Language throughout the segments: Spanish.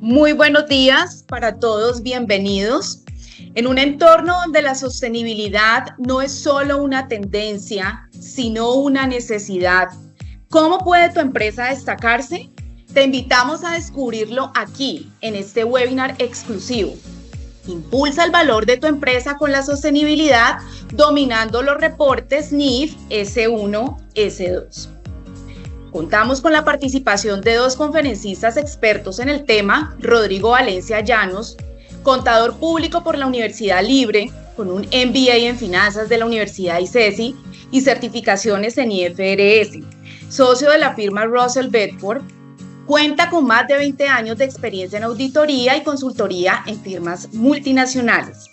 Muy buenos días para todos, bienvenidos. En un entorno donde la sostenibilidad no es solo una tendencia, sino una necesidad, ¿cómo puede tu empresa destacarse? Te invitamos a descubrirlo aquí, en este webinar exclusivo. Impulsa el valor de tu empresa con la sostenibilidad, dominando los reportes NIF S1, S2. Contamos con la participación de dos conferencistas expertos en el tema, Rodrigo Valencia Llanos, contador público por la Universidad Libre, con un MBA en finanzas de la Universidad ICESI y certificaciones en IFRS, socio de la firma Russell Bedford. Cuenta con más de 20 años de experiencia en auditoría y consultoría en firmas multinacionales.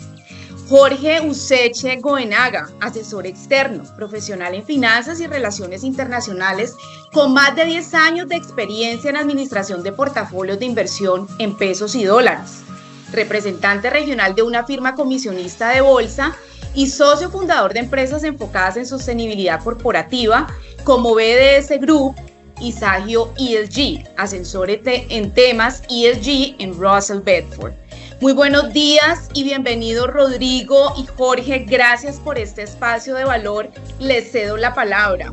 Jorge Useche Goenaga, asesor externo, profesional en finanzas y relaciones internacionales, con más de 10 años de experiencia en administración de portafolios de inversión en pesos y dólares. Representante regional de una firma comisionista de bolsa y socio fundador de empresas enfocadas en sostenibilidad corporativa como BDS Group y Sagio ESG, asesor en temas ESG en Russell Bedford. Muy buenos días y bienvenidos Rodrigo y Jorge, gracias por este espacio de valor, les cedo la palabra.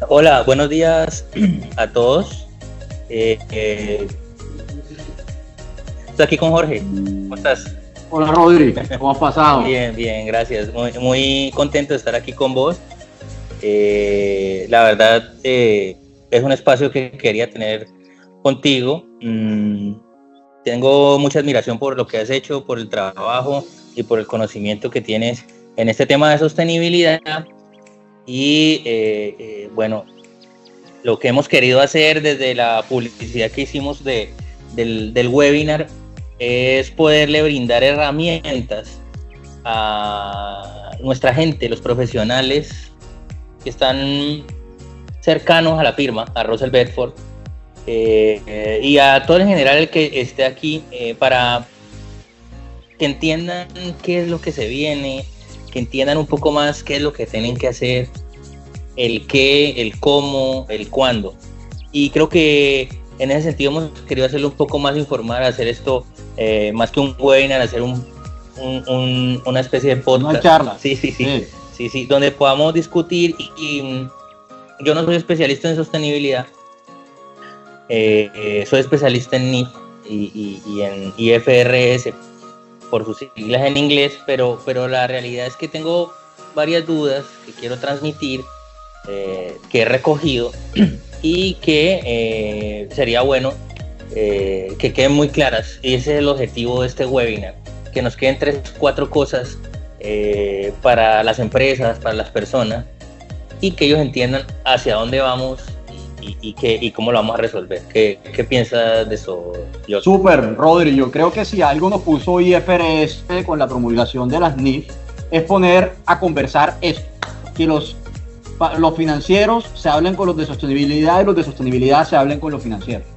Hola, buenos días a todos. Estoy aquí con Jorge, ¿cómo estás? Hola Rodri, ¿cómo has pasado? Bien, gracias, muy contento de estar aquí con vos. La verdad es un espacio que quería tener contigo. Tengo mucha admiración por lo que has hecho, por el trabajo y por el conocimiento que tienes en este tema de sostenibilidad y bueno, lo que hemos querido hacer desde la publicidad que hicimos del webinar es poderle brindar herramientas a nuestra gente, los profesionales que están cercanos a la firma, a Russell Bedford, y a todo en general el que esté aquí, para que entiendan qué es lo que se viene, que entiendan un poco más qué es lo que tienen que hacer, el qué, el cómo, el cuándo. Y creo que en ese sentido hemos querido hacerlo un poco más informal, hacer esto más que un webinar, hacer una especie de podcast. Una charla. Sí, donde podamos discutir y yo no soy especialista en sostenibilidad, soy especialista en NIF y en IFRS por sus siglas en inglés, pero la realidad es que tengo varias dudas que quiero transmitir, que he recogido y que sería bueno que queden muy claras, y ese es el objetivo de este webinar, que nos queden 3-4 cosas para las empresas, para las personas, y que ellos entiendan hacia dónde vamos y cómo lo vamos a resolver. ¿Qué piensas de eso, Jorge? Súper, Rodri, yo creo que si algo nos puso IFRS con la promulgación de las NIF es poner a conversar esto, que los financieros se hablen con los de sostenibilidad y los de sostenibilidad se hablen con los financieros.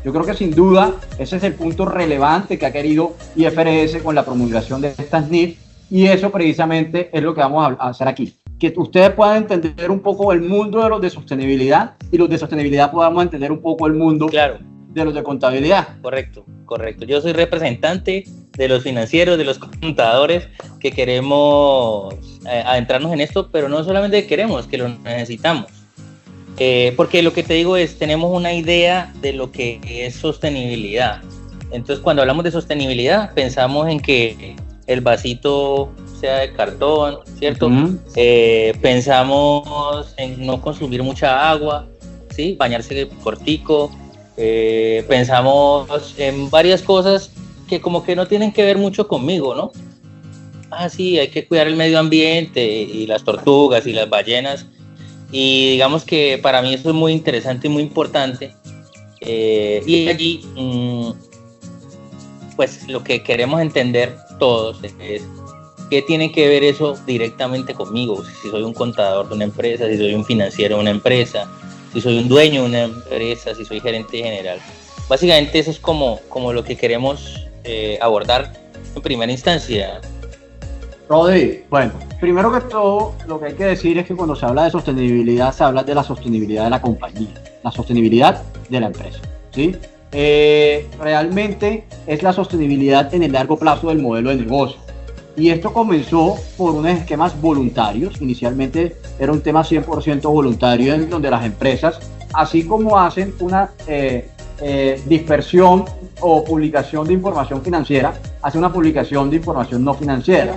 Yo creo que sin duda ese es el punto relevante que ha querido IFRS con la promulgación de estas NIF, y eso precisamente es lo que vamos a hacer aquí. Que ustedes puedan entender un poco el mundo de los de sostenibilidad y los de sostenibilidad podamos entender un poco el mundo de los de contabilidad. Correcto. Yo soy representante de los financieros, de los contadores que queremos adentrarnos en esto, pero no solamente queremos, que lo necesitamos. Porque lo que te digo es, tenemos una idea de lo que es sostenibilidad. Entonces, cuando hablamos de sostenibilidad, pensamos en que el vasito sea de cartón, ¿cierto? Uh-huh. Pensamos en no consumir mucha agua, ¿sí? Bañarse cortico. Pensamos en varias cosas que como que no tienen que ver mucho conmigo, ¿no? Sí, hay que cuidar el medio ambiente y las tortugas y las ballenas. Y digamos que para mí eso es muy interesante y muy importante. Y allí, pues lo que queremos entender todos es qué tiene que ver eso directamente conmigo. Si soy un contador de una empresa, si soy un financiero de una empresa, si soy un dueño de una empresa, si soy gerente general. Básicamente eso es como lo que queremos abordar en primera instancia. Rodri, bueno, primero que todo, lo que hay que decir es que cuando se habla de sostenibilidad, se habla de la sostenibilidad de la compañía. la sostenibilidad de la empresa, ¿sí? Realmente es la sostenibilidad en el largo plazo del modelo de negocio. Y esto comenzó por unos esquemas voluntarios. Inicialmente era un tema 100% voluntario, en donde las empresas, así como hacen una dispersión o publicación de información financiera, hacen una publicación de información no financiera.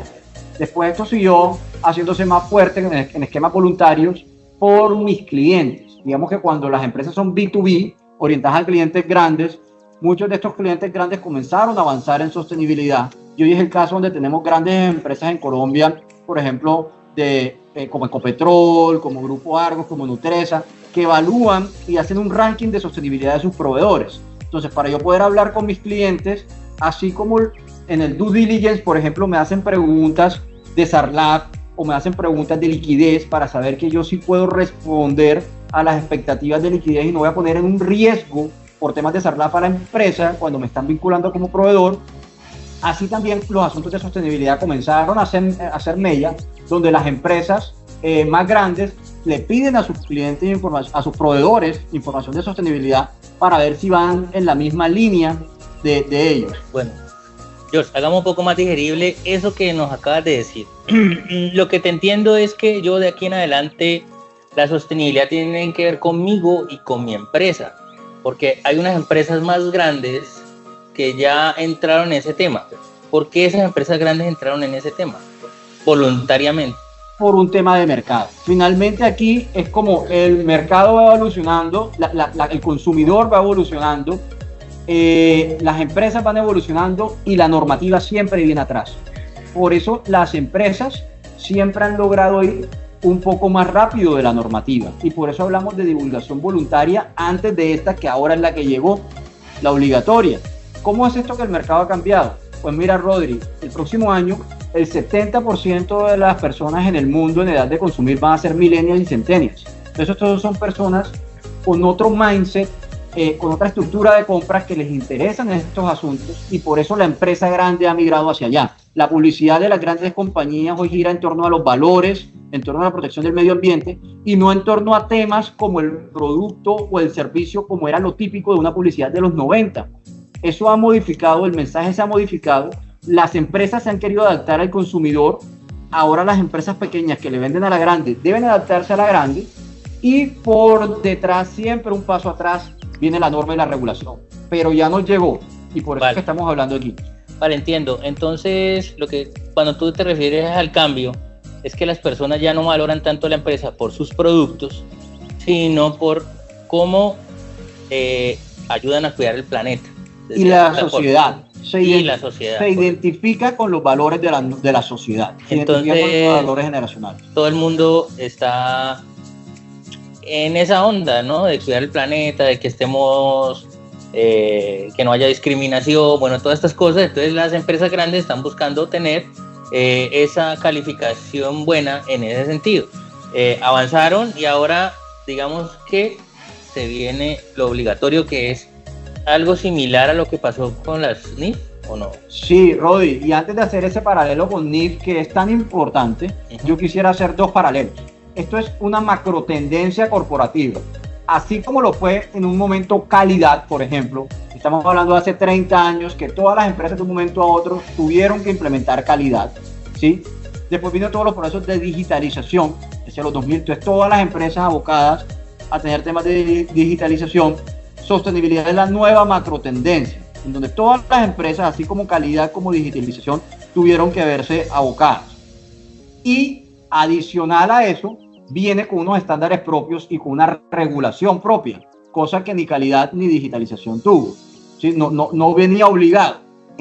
Después esto siguió haciéndose más fuerte en esquemas voluntarios por mis clientes. Digamos que cuando las empresas son B2B, orientadas a clientes grandes, muchos de estos clientes grandes comenzaron a avanzar en sostenibilidad. Y hoy es el caso donde tenemos grandes empresas en Colombia, por ejemplo, como Ecopetrol, como Grupo Argos, como Nutresa, que evalúan y hacen un ranking de sostenibilidad de sus proveedores. Entonces, para yo poder hablar con mis clientes, así como en el due diligence, por ejemplo, me hacen preguntas de SARLAP o me hacen preguntas de liquidez para saber que yo sí puedo responder a las expectativas de liquidez y no voy a poner en un riesgo por temas de SARLAP a la empresa cuando me están vinculando como proveedor. Así también los asuntos de sostenibilidad comenzaron a hacer mella, donde las empresas más grandes le piden a sus clientes, a sus proveedores, información de sostenibilidad para ver si van en la misma línea de ellos. Bueno, George, hagamos un poco más digerible eso que nos acabas de decir. Lo que te entiendo es que yo de aquí en adelante la sostenibilidad tiene que ver conmigo y con mi empresa, porque hay unas empresas más grandes que ya entraron en ese tema. ¿Por qué esas empresas grandes entraron en ese tema? Voluntariamente. Por un tema de mercado. Finalmente aquí es como el mercado va evolucionando, el consumidor va evolucionando, las empresas van evolucionando y la normativa siempre viene atrás. Por eso las empresas siempre han logrado ir un poco más rápido de la normativa y por eso hablamos de divulgación voluntaria antes de esta que ahora es la que llegó, la obligatoria. ¿Cómo es esto que el mercado ha cambiado? Pues mira, Rodri, el próximo año el 70% de las personas en el mundo en edad de consumir van a ser millennials y centennials. Entonces, todos son personas con otro mindset, con otra estructura de compras que les interesan estos asuntos y por eso la empresa grande ha migrado hacia allá. La publicidad de las grandes compañías hoy gira en torno a los valores, en torno a la protección del medio ambiente y no en torno a temas como el producto o el servicio como era lo típico de una publicidad de los 90. Eso ha modificado, el mensaje se ha modificado, las empresas se han querido adaptar al consumidor, ahora las empresas pequeñas que le venden a la grande deben adaptarse a la grande y por detrás, siempre un paso atrás, viene la norma y la regulación, pero ya nos llegó y por eso es que estamos hablando aquí. Vale, entiendo. Entonces, cuando tú te refieres al cambio, es que las personas ya no valoran tanto la empresa por sus productos, sino por cómo ayudan a cuidar el planeta. Y la sociedad. Se identifica con los valores de la sociedad. Entonces, con los valores generacionales. Todo el mundo está en esa onda, ¿no? De cuidar el planeta, de que estemos, que no haya discriminación, bueno, todas estas cosas. Entonces las empresas grandes están buscando tener esa calificación buena en ese sentido. Avanzaron y ahora digamos que se viene lo obligatorio, que es algo similar a lo que pasó con las NIF, ¿o no? Sí, Rodi, y antes de hacer ese paralelo con NIF, que es tan importante, yo quisiera hacer dos paralelos. Esto es una macro tendencia corporativa, así como lo fue en un momento calidad, por ejemplo. Estamos hablando de hace 30 años que todas las empresas de un momento a otro tuvieron que implementar calidad, ¿sí? Después vino todos los procesos de digitalización, hacia los 2000, entonces todas las empresas abocadas a tener temas de digitalización. Sostenibilidad es la nueva macro tendencia, en donde todas las empresas, así como calidad como digitalización, tuvieron que verse abocadas. Y adicional a eso, viene con unos estándares propios y con una regulación propia, cosa que ni calidad ni digitalización tuvo. ¿Sí? No venía obligado.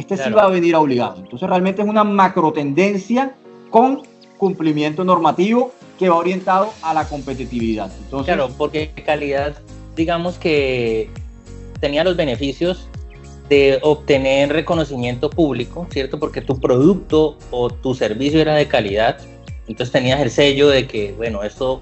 Claro. Sí va a venir obligado. Entonces realmente es una macro tendencia con cumplimiento normativo que va orientado a la competitividad. Entonces, claro, porque calidad, digamos que tenía los beneficios de obtener reconocimiento público, ¿cierto? Porque tu producto o tu servicio era de calidad, entonces tenías el sello de que, bueno, esto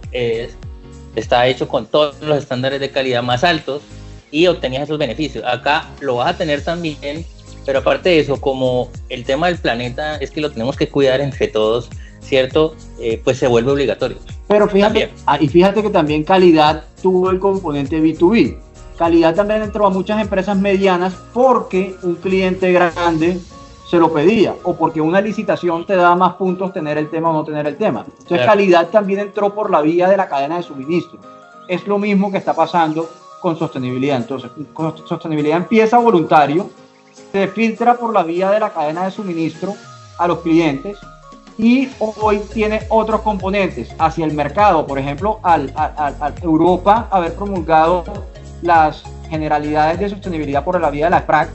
está hecho con todos los estándares de calidad más altos y obtenías esos beneficios. Acá lo vas a tener también, pero aparte de eso, como el tema del planeta es que lo tenemos que cuidar entre todos, ¿cierto? Pues se vuelve obligatorio. Pero fíjate, y fíjate que también calidad tuvo el componente B2B. Calidad también entró a muchas empresas medianas porque un cliente grande se lo pedía, o porque una licitación te da más puntos tener el tema o no tener el tema. Entonces, calidad también entró por la vía de la cadena de suministro. Es lo mismo que está pasando con sostenibilidad. Entonces, con sostenibilidad empieza voluntario, se filtra por la vía de la cadena de suministro a los clientes, y hoy tiene otros componentes hacia el mercado. Por ejemplo, al Europa haber promulgado las generalidades de sostenibilidad por la vía de la SPRAC,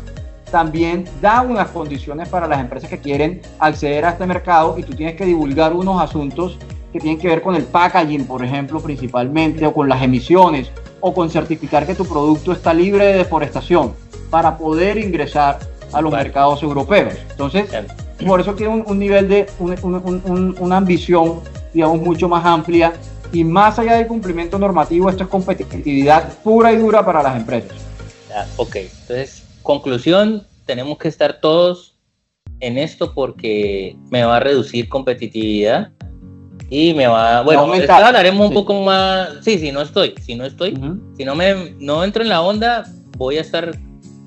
también da unas condiciones para las empresas que quieren acceder a este mercado, y tú tienes que divulgar unos asuntos que tienen que ver con el packaging, por ejemplo, principalmente, o con las emisiones, o con certificar que tu producto está libre de deforestación para poder ingresar a los mercados europeos. Entonces, por eso tiene un nivel de una ambición, digamos, mucho más amplia, y más allá del cumplimiento normativo, esto es competitividad pura y dura para las empresas. Ok, entonces, conclusión, tenemos que estar todos en esto porque me va a reducir competitividad y me va, bueno, después hablaremos un poco más. Sí, si no estoy, si no entro en la onda, voy a estar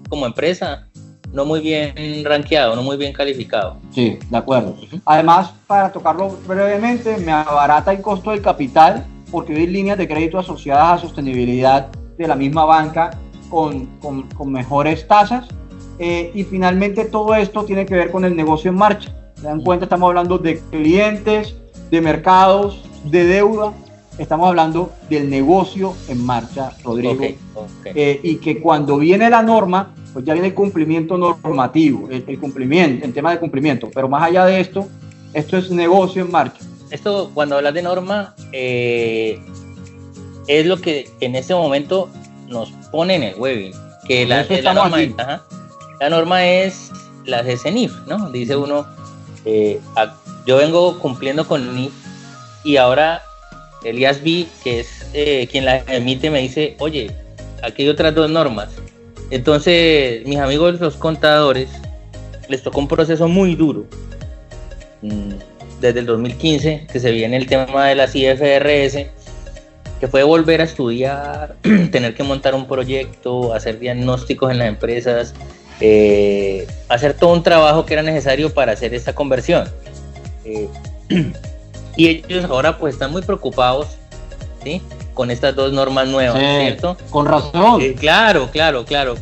como empresa no muy bien rankeado, no muy bien calificado. Sí, de acuerdo. Además, para tocarlo brevemente, me abarata el costo del capital, porque hay líneas de crédito asociadas a sostenibilidad de la misma banca con mejores tasas, y finalmente todo esto tiene que ver con el negocio en marcha. ¿Se dan cuenta? Estamos hablando de clientes, de mercados, de deuda. Estamos hablando del negocio en marcha, Rodrigo. Y que cuando viene la norma, pues ya viene el cumplimiento normativo, el cumplimiento, el tema de cumplimiento. Pero más allá de esto es negocio en marcha. Esto, cuando hablas de norma, es lo que en este momento nos pone en el webinar, que la norma es la de CENIF, ¿no? Dice uno, yo vengo cumpliendo con NIF, y ahora el IASB, que es quien la emite, me dice, oye, aquí hay otras dos normas. Entonces, mis amigos los contadores, les tocó un proceso muy duro, desde el 2015, que se viene el tema de las IFRS, que fue volver a estudiar, tener que montar un proyecto, hacer diagnósticos en las empresas, hacer todo un trabajo que era necesario para hacer esta conversión. Y ellos ahora pues están muy preocupados, ¿sí?, con estas dos normas nuevas, sí, ¿cierto? Con razón. Claro,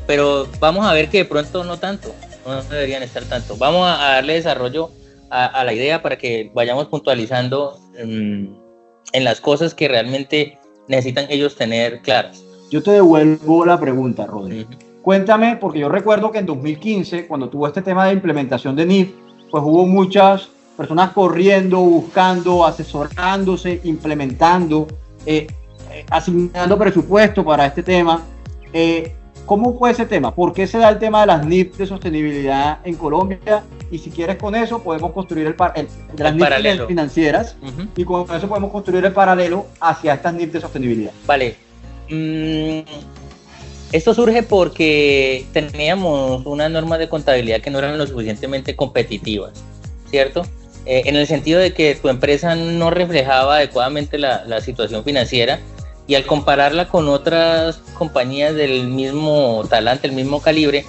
pero vamos a ver que de pronto no tanto, no deberían estar tanto. Vamos a darle desarrollo a la idea para que vayamos puntualizando en las cosas que realmente necesitan ellos tener claras. Yo te devuelvo la pregunta, Rodrigo. Cuéntame, porque yo recuerdo que en 2015, cuando tuvo este tema de implementación de NIF, pues hubo muchas personas corriendo, buscando, asesorándose, implementando, asignando presupuesto para este tema. ¿Cómo fue ese tema? ¿Por qué se da el tema de las NIF de sostenibilidad en Colombia? Y si quieres, con eso podemos construir las NIF financieras, y con eso podemos construir el paralelo hacia estas NIF de sostenibilidad. Vale. Esto surge porque teníamos unas normas de contabilidad que no eran lo suficientemente competitivas, ¿cierto? En el sentido de que tu empresa no reflejaba adecuadamente la situación financiera, y al compararla con otras compañías del mismo talante, el mismo calibre,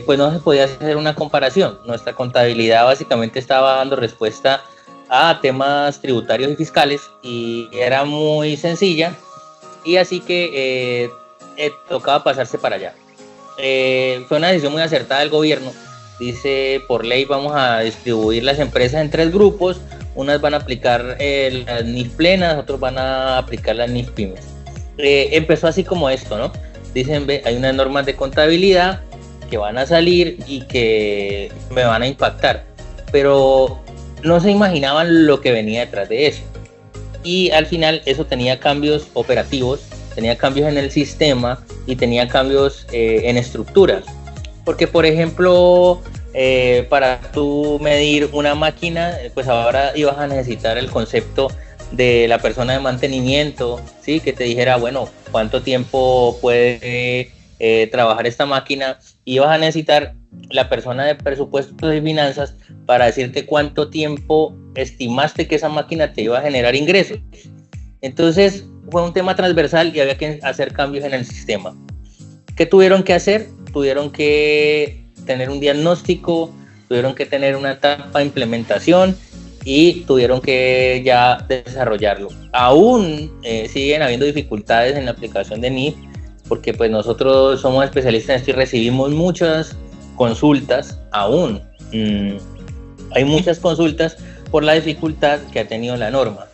pues no se podía hacer una comparación. Nuestra contabilidad básicamente estaba dando respuesta a temas tributarios y fiscales, y era muy sencilla, y así que tocaba pasarse para allá. Fue una decisión muy acertada del gobierno. Dice, por ley vamos a distribuir las empresas en 3 grupos, unas van a aplicar las NIF plenas, otros van a aplicar las NIF pymes. Empezó así como esto, ¿no? Dicen, ve, hay unas normas de contabilidad que van a salir y que me van a impactar, pero no se imaginaban lo que venía detrás de eso. Y al final eso tenía cambios operativos, tenía cambios en el sistema y tenía cambios en estructuras. Porque, por ejemplo, para tú medir una máquina, pues ahora ibas a necesitar el concepto de la persona de mantenimiento, ¿sí?, que te dijera, bueno, cuánto tiempo puede trabajar esta máquina, y ibas a necesitar la persona de presupuestos y finanzas para decirte cuánto tiempo estimaste que esa máquina te iba a generar ingresos. Entonces fue un tema transversal y había que hacer cambios en el sistema. ¿Qué tuvieron que hacer? Tuvieron que tener un diagnóstico, tuvieron que tener una etapa de implementación y tuvieron que ya desarrollarlo. Aún siguen habiendo dificultades en la aplicación de NIF, porque pues nosotros somos especialistas en esto y recibimos muchas consultas aún. Hay muchas consultas por la dificultad que ha tenido la norma.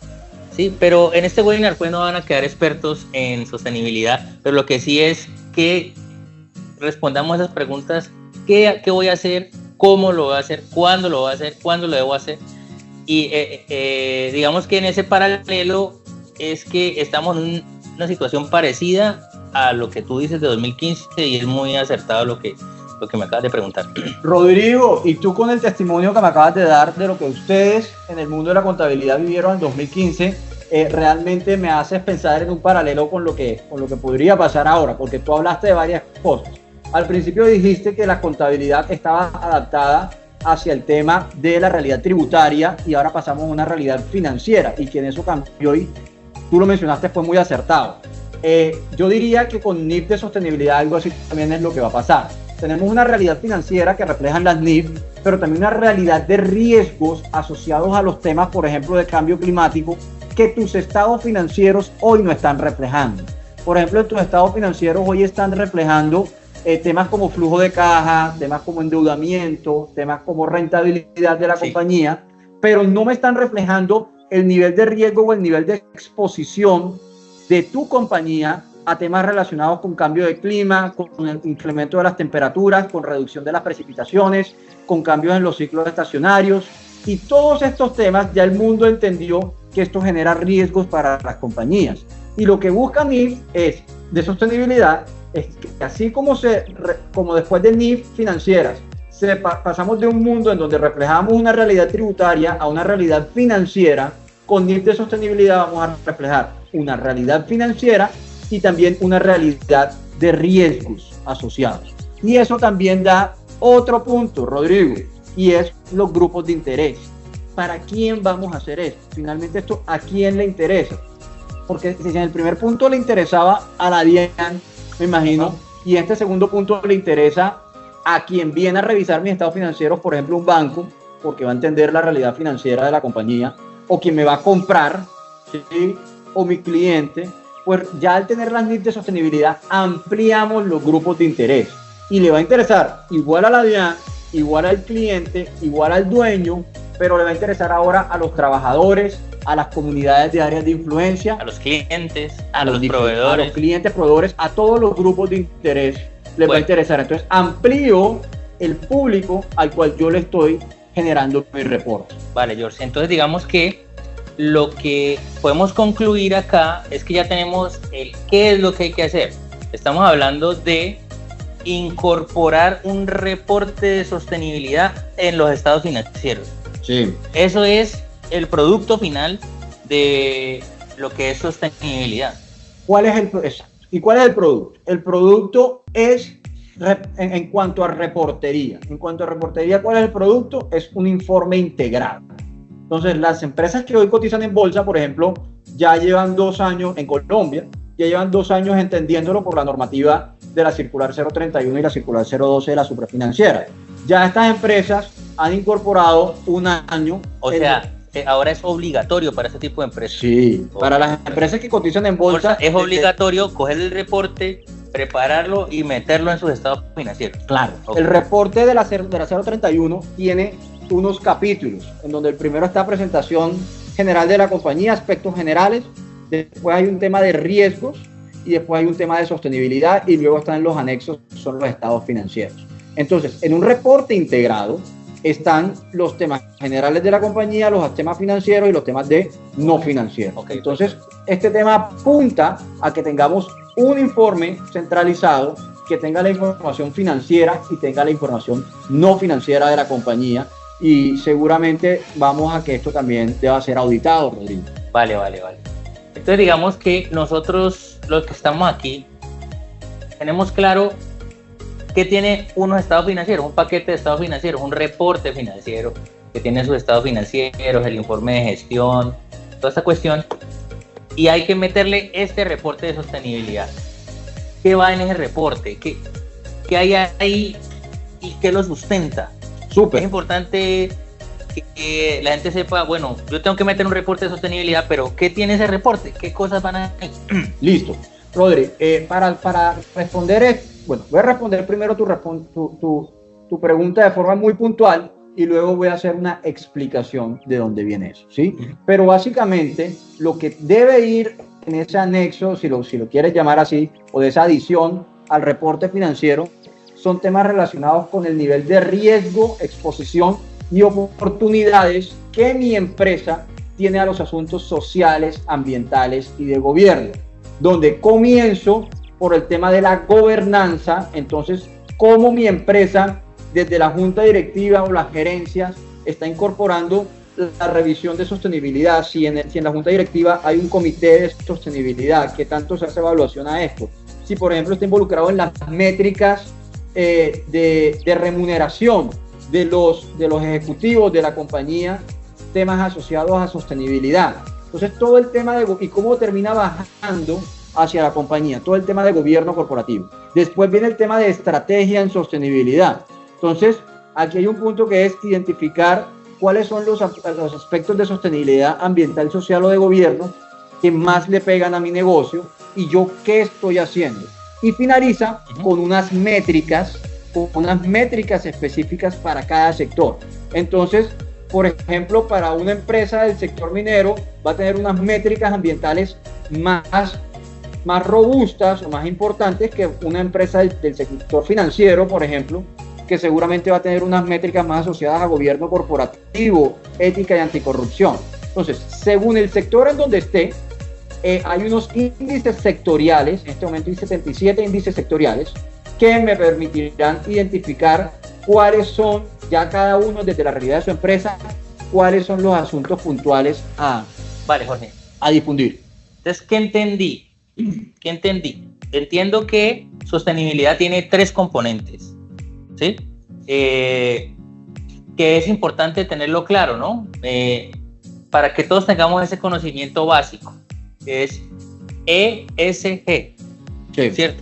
Sí, pero en este webinar pues no van a quedar expertos en sostenibilidad, pero lo que sí es que respondamos a esas preguntas: ¿qué voy a hacer? ¿Cómo lo voy a hacer? ¿Cuándo lo voy a hacer? ¿Cuándo lo debo hacer? Y digamos que en ese paralelo es que estamos en una situación parecida a lo que tú dices de 2015 y es muy acertado lo que me acabas de preguntar. Rodrigo, y tú con el testimonio que me acabas de dar de lo que ustedes en el mundo de la contabilidad vivieron en 2015, realmente me haces pensar en un paralelo con lo que podría pasar ahora, porque tú hablaste de varias cosas. Al principio dijiste que la contabilidad estaba adaptada hacia el tema de la realidad tributaria y ahora pasamos a una realidad financiera y que en eso cambió y tú lo mencionaste, fue muy acertado. Yo diría que con NIF de sostenibilidad algo así también es lo que va a pasar. Tenemos una realidad financiera que reflejan las NIF, pero también una realidad de riesgos asociados a los temas, por ejemplo, de cambio climático, que tus estados financieros hoy no están reflejando. Por ejemplo, tus estados financieros hoy están reflejando temas como flujo de caja, temas como endeudamiento, temas como rentabilidad de la compañía, pero no me están reflejando el nivel de riesgo o el nivel de exposición de tu compañía a temas relacionados con cambio de clima, con el incremento de las temperaturas, con reducción de las precipitaciones, con cambios en los ciclos estacionarios, y todos estos temas ya el mundo entendió que esto genera riesgos para las compañías. Y lo que busca NIF es de sostenibilidad, es que así como después de NIF financieras, pasamos de un mundo en donde reflejamos una realidad tributaria a una realidad financiera, con NIF de sostenibilidad vamos a reflejar una realidad financiera y también una realidad de riesgos asociados. Y eso también da otro punto, Rodrigo, y es los grupos de interés. ¿Para quién vamos a hacer esto? Finalmente, esto ¿a quién le interesa? Porque si en el primer punto le interesaba a la DIAN, me imagino, y en este segundo punto le interesa a quien viene a revisar mis estados financieros, por ejemplo, un banco, porque va a entender la realidad financiera de la compañía, o quien me va a comprar, ¿sí? O mi cliente, pues ya al tener las NIF de sostenibilidad ampliamos los grupos de interés y le va a interesar igual a la DIAN, igual al cliente, igual al dueño, pero le va a interesar ahora a los trabajadores, a las comunidades de áreas de influencia, a los clientes, a los proveedores, a los clientes, proveedores, a todos los grupos de interés les va a interesar. Entonces amplío el público al cual yo le estoy generando mi reporte. Vale, George, entonces digamos que lo que podemos concluir acá es que ya tenemos el qué es lo que hay que hacer. Estamos hablando de incorporar un reporte de sostenibilidad en los estados financieros. Sí. Eso es el producto final de lo que es sostenibilidad. ¿Cuál es el producto? El producto es en cuanto a reportería. En cuanto a reportería, ¿cuál es el producto? Es un informe integrado. Entonces, las empresas que hoy cotizan en bolsa, por ejemplo, ya llevan 2 años en Colombia, ya llevan 2 años entendiéndolo por la normativa de la circular 031 y la circular 012 de la superfinanciera. Ya estas empresas han incorporado 1 año. O sea, ahora es obligatorio para este tipo de empresas. Sí, para las empresas que cotizan en bolsa. Es obligatorio coger el reporte, prepararlo y meterlo en sus estados financieros. Claro. Okay. El reporte de la 031 tiene unos capítulos, en donde el primero está presentación general de la compañía, aspectos generales, después hay un tema de riesgos y después hay un tema de sostenibilidad y luego están los anexos, son los estados financieros. Entonces, en un reporte integrado están los temas generales de la compañía, los temas financieros y los temas de no financieros. Okay. Entonces, este tema apunta a que tengamos un informe centralizado que tenga la información financiera y tenga la información no financiera de la compañía. Y seguramente vamos a que esto también deba ser auditado, Rodrigo. Vale. Entonces digamos que nosotros, los que estamos aquí, tenemos claro que tiene unos estados financieros, un paquete de estados financieros, un reporte financiero que tiene sus estados financieros, el informe de gestión, toda esta cuestión. y hay que meterle este reporte de sostenibilidad. ¿Qué va en ese reporte? ¿Qué hay ahí y qué lo sustenta? Súper. Es importante que la gente sepa, bueno, yo tengo que meter un reporte de sostenibilidad, pero ¿qué tiene ese reporte? ¿Qué cosas van ahí? Listo. Rodri, para responder, bueno, voy a responder primero tu pregunta de forma muy puntual y luego voy a hacer una explicación de dónde viene eso, ¿sí? Pero básicamente lo que debe ir en ese anexo, si lo quieres llamar así, o de esa adición al reporte financiero, son temas relacionados con el nivel de riesgo, exposición y oportunidades que mi empresa tiene a los asuntos sociales, ambientales y de gobierno, donde comienzo por el tema de la gobernanza. Entonces, cómo mi empresa, desde la junta directiva o las gerencias, está incorporando la revisión de sostenibilidad. Si en la junta directiva hay un comité de sostenibilidad, ¿qué tanto se hace evaluación a esto? Si, por ejemplo, está involucrado en las métricas de remuneración de los ejecutivos de la compañía, temas asociados a sostenibilidad. Entonces, todo el tema y cómo termina bajando hacia la compañía, todo el tema de gobierno corporativo. Después viene el tema de estrategia en sostenibilidad. Entonces, aquí hay un punto que es identificar cuáles son los aspectos de sostenibilidad ambiental, social o de gobierno que más le pegan a mi negocio y yo qué estoy haciendo. Y finaliza con unas métricas específicas para cada sector. Entonces, por ejemplo, para una empresa del sector minero va a tener unas métricas ambientales más robustas o más importantes que una empresa del sector financiero, por ejemplo, que seguramente va a tener unas métricas más asociadas a gobierno corporativo, ética y anticorrupción. Entonces, según el sector en donde esté, hay unos índices sectoriales, en este momento hay 77 índices sectoriales, que me permitirán identificar cuáles son, ya cada uno desde la realidad de su empresa, cuáles son los asuntos puntuales Vale, Jorge. A difundir. Entonces, ¿qué entendí? Entiendo que sostenibilidad tiene 3 componentes, ¿sí? Que es importante tenerlo claro, ¿no? Para que todos tengamos ese conocimiento básico. Es ESG, Sí. ¿cierto?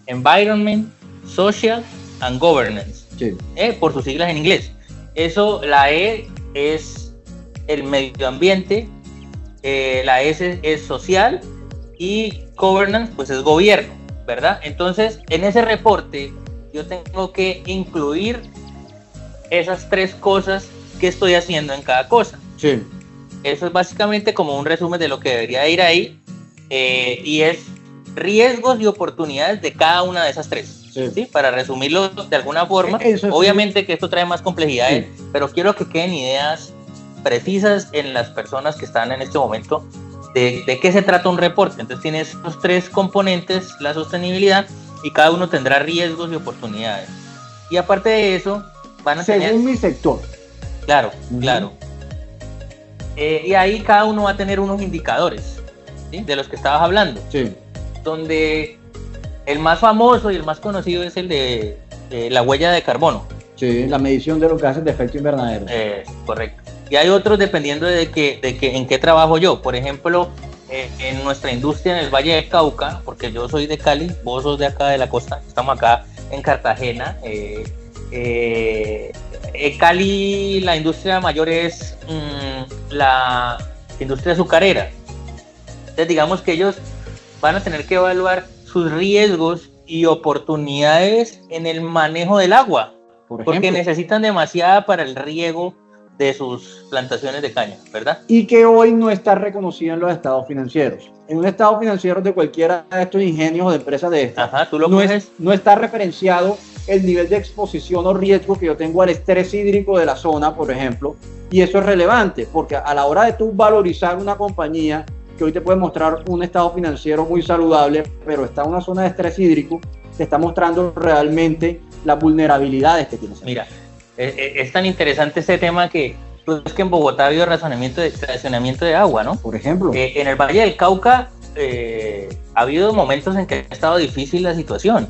Environment, Social and Governance, Sí. por sus siglas en inglés. Eso, la E es el medio ambiente, la S es social y governance pues es gobierno, ¿verdad? Entonces, en ese reporte yo tengo que incluir esas 3 cosas que estoy haciendo en cada cosa. Sí. Eso es básicamente como un resumen de lo que debería ir ahí, y es riesgos y oportunidades de cada una de esas 3. Sí. ¿Sí? Para resumirlo de alguna forma. Eso Obviamente que esto trae más complejidades, sí, pero quiero que queden ideas precisas en las personas que están en este momento de qué se trata un reporte. Entonces tiene esos 3 componentes, la sostenibilidad, y cada uno tendrá riesgos y oportunidades. Y aparte de eso, van a tener... Según mi sector. Claro, claro. Y ahí cada uno va a tener unos indicadores, ¿sí? De los que estabas hablando. Sí. Donde el más famoso y el más conocido es el de la huella de carbono. Sí, la medición de los gases de efecto invernadero. Correcto. Y hay otros dependiendo en qué trabajo yo. Por ejemplo, en nuestra industria en el Valle del Cauca, porque yo soy de Cali, vos sos de acá de la costa, estamos acá en Cartagena. En Cali la industria mayor es la industria azucarera. Entonces digamos que ellos van a tener que evaluar sus riesgos y oportunidades en el manejo del agua, porque necesitan demasiada para el riego de sus plantaciones de caña, ¿verdad? Y que hoy no está reconocido en los estados financieros. En un estado financiero de cualquiera de estos ingenios o de empresas de estas, no está referenciado el nivel de exposición o riesgo que yo tengo al estrés hídrico de la zona, por ejemplo, y eso es relevante, porque a la hora de tú valorizar una compañía que hoy te puede mostrar un estado financiero muy saludable, pero está en una zona de estrés hídrico, te está mostrando realmente las vulnerabilidades que tienes. Mira, es tan interesante este tema que es que en Bogotá ha habido racionamiento de agua, ¿no? Por ejemplo. En el Valle del Cauca ha habido momentos en que ha estado difícil la situación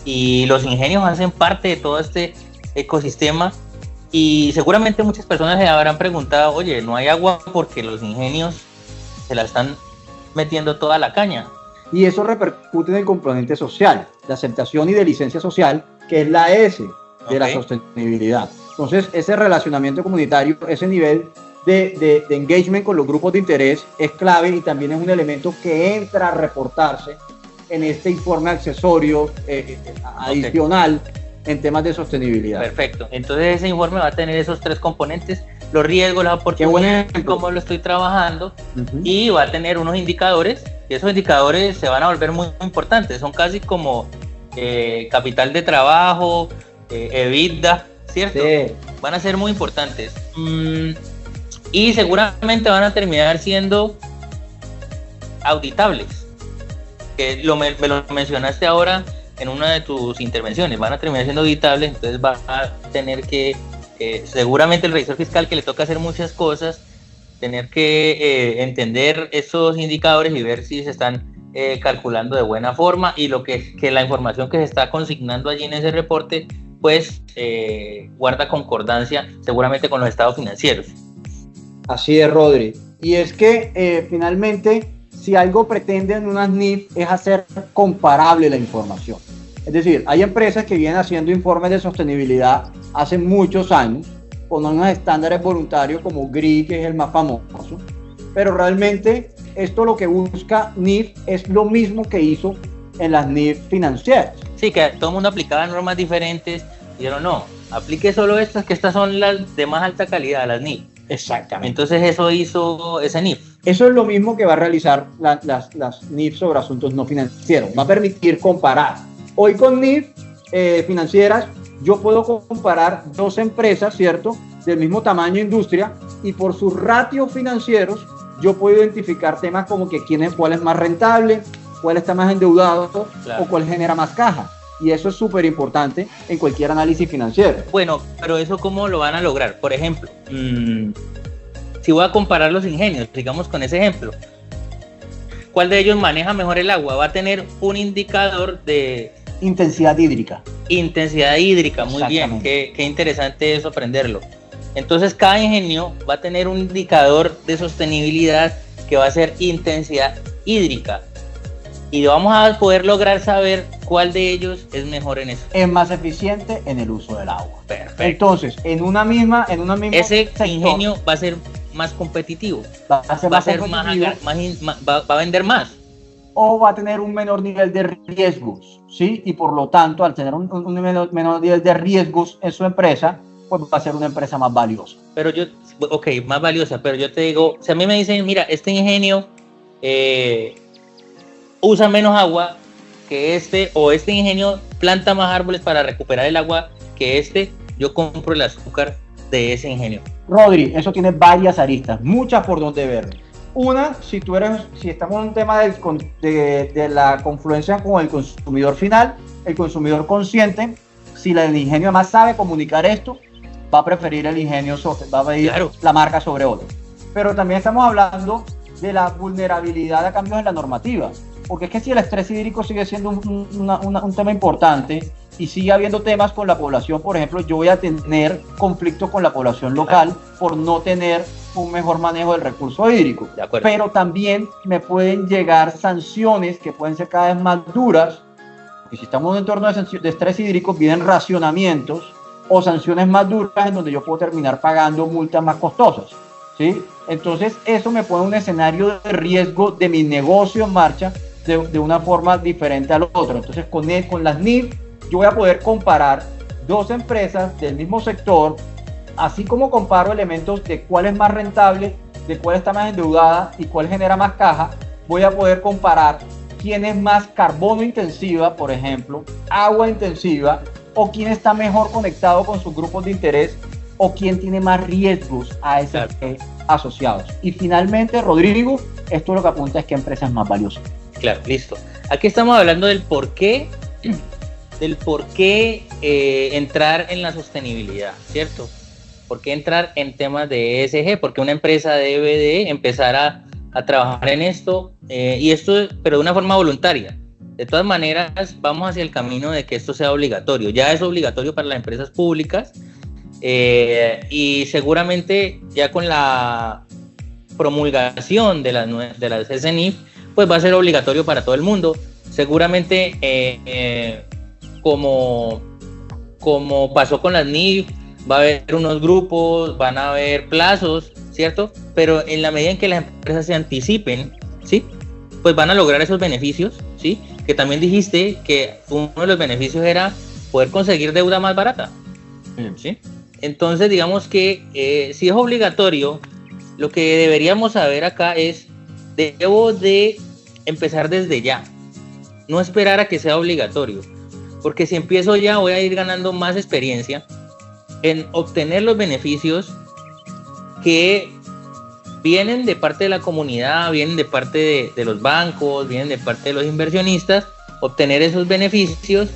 y los ingenios hacen parte de todo este ecosistema y seguramente muchas personas se habrán preguntado, oye, no hay agua porque los ingenios se la están metiendo toda la caña. Y eso repercute en el componente social, de aceptación y de licencia social, que es la S de la sostenibilidad. Entonces, ese relacionamiento comunitario, ese nivel de engagement con los grupos de interés es clave y también es un elemento que entra a reportarse en este informe accesorio adicional en temas de sostenibilidad. Perfecto. Entonces, ese informe va a tener esos 3 componentes: los riesgos, las oportunidades, cómo lo estoy trabajando, y va a tener unos indicadores, y esos indicadores se van a volver muy importantes. Son casi como capital de trabajo, EBITDA, ¿cierto? Sí. Van a ser muy importantes. Y seguramente van a terminar siendo auditables, que me lo mencionaste ahora en una de tus intervenciones. Van a terminar siendo auditables, entonces va a tener que, seguramente el revisor fiscal, que le toca hacer muchas cosas, tener que entender esos indicadores y ver si se están calculando de buena forma, y que la información que se está consignando allí en ese reporte pues guarda concordancia seguramente con los estados financieros. Así es, Rodri. Y es que finalmente, si algo pretenden unas NIF es hacer comparable la información. Es decir, hay empresas que vienen haciendo informes de sostenibilidad hace muchos años con unos estándares voluntarios como GRI, que es el más famoso, pero realmente esto lo que busca NIF es lo mismo que hizo en las NIF financieras. Sí, que todo el mundo aplicaba normas diferentes, y dijeron no, aplique solo estas, que estas son las de más alta calidad, las NIF. Exactamente. Entonces eso hizo ese NIF. Eso es lo mismo que va a realizar las NIF sobre asuntos no financieros. Va a permitir comparar. Hoy con NIF financieras yo puedo comparar 2 empresas, ¿cierto?, del mismo tamaño industria, y por sus ratios financieros yo puedo identificar temas como que cuál es más rentable, cuál está más endeudado, claro, o cuál genera más caja. Y eso es súper importante en cualquier análisis financiero. Bueno, pero eso ¿cómo lo van a lograr? Por ejemplo, si voy a comparar los ingenios, digamos con ese ejemplo, ¿cuál de ellos maneja mejor el agua? Va a tener un indicador de intensidad hídrica. Intensidad hídrica, muy bien, qué interesante eso aprenderlo. Entonces cada ingenio va a tener un indicador de sostenibilidad que va a ser intensidad hídrica. Y vamos a poder lograr saber cuál de ellos es mejor en eso. Es más eficiente en el uso del agua. Perfecto. Entonces, en una misma ese sector, ingenio va a ser más competitivo. Va a vender más. O va a tener un menor nivel de riesgos, ¿sí? Y por lo tanto, al tener un menor nivel de riesgos en su empresa, pues va a ser una empresa más valiosa. Pero más valiosa, pero yo te digo, si a mí me dicen, mira, este ingenio usa menos agua que o este ingenio planta más árboles para recuperar el agua que yo compro el azúcar de ese ingenio. Rodri, eso tiene varias aristas, muchas por donde ver. Una, si estamos en un tema de la confluencia con el consumidor final, el consumidor consciente, si el ingenio además sabe comunicar esto, va a preferir el ingenio, va a pedir la marca sobre otro. Pero también estamos hablando de la vulnerabilidad a cambios en la normativa, porque es que si el estrés hídrico sigue siendo un tema importante y sigue habiendo temas con la población, por ejemplo, yo voy a tener conflictos con la población local por no tener un mejor manejo del recurso hídrico. Pero también me pueden llegar sanciones que pueden ser cada vez más duras, y si estamos en un entorno de estrés hídrico, vienen racionamientos o sanciones más duras en donde yo puedo terminar pagando multas más costosas, ¿sí? Entonces eso me pone un escenario de riesgo de mi negocio en marcha de una forma diferente al otro. Entonces con las NIF yo voy a poder comparar 2 empresas del mismo sector, así como comparo elementos de cuál es más rentable, de cuál está más endeudada y cuál genera más caja. Voy a poder comparar quién es más carbono intensiva, por ejemplo, agua intensiva, o quién está mejor conectado con sus grupos de interés, o quién tiene más riesgos a esos asociados. Y finalmente, Rodrigo, esto lo que apunta es qué empresa es más valiosa. Claro, listo. Aquí estamos hablando del por qué entrar en la sostenibilidad, ¿cierto? ¿Por qué entrar en temas de ESG? Porque una empresa debe de empezar a trabajar en esto, y esto, pero de una forma voluntaria. De todas maneras, vamos hacia el camino de que esto sea obligatorio. Ya es obligatorio para las empresas públicas, y seguramente ya con la promulgación de las SNIF, pues va a ser obligatorio para todo el mundo. Seguramente, como pasó con las NIF, va a haber unos grupos, van a haber plazos, ¿cierto? Pero en la medida en que las empresas se anticipen, ¿sí? Pues van a lograr esos beneficios, ¿sí? Que también dijiste que uno de los beneficios era poder conseguir deuda más barata, ¿sí? Entonces, digamos que si es obligatorio, lo que deberíamos saber acá es, debo de empezar desde ya, no esperar a que sea obligatorio, porque si empiezo ya voy a ir ganando más experiencia en obtener los beneficios que vienen de parte de la comunidad, vienen de parte de los bancos, vienen de parte de los inversionistas, obtener esos beneficios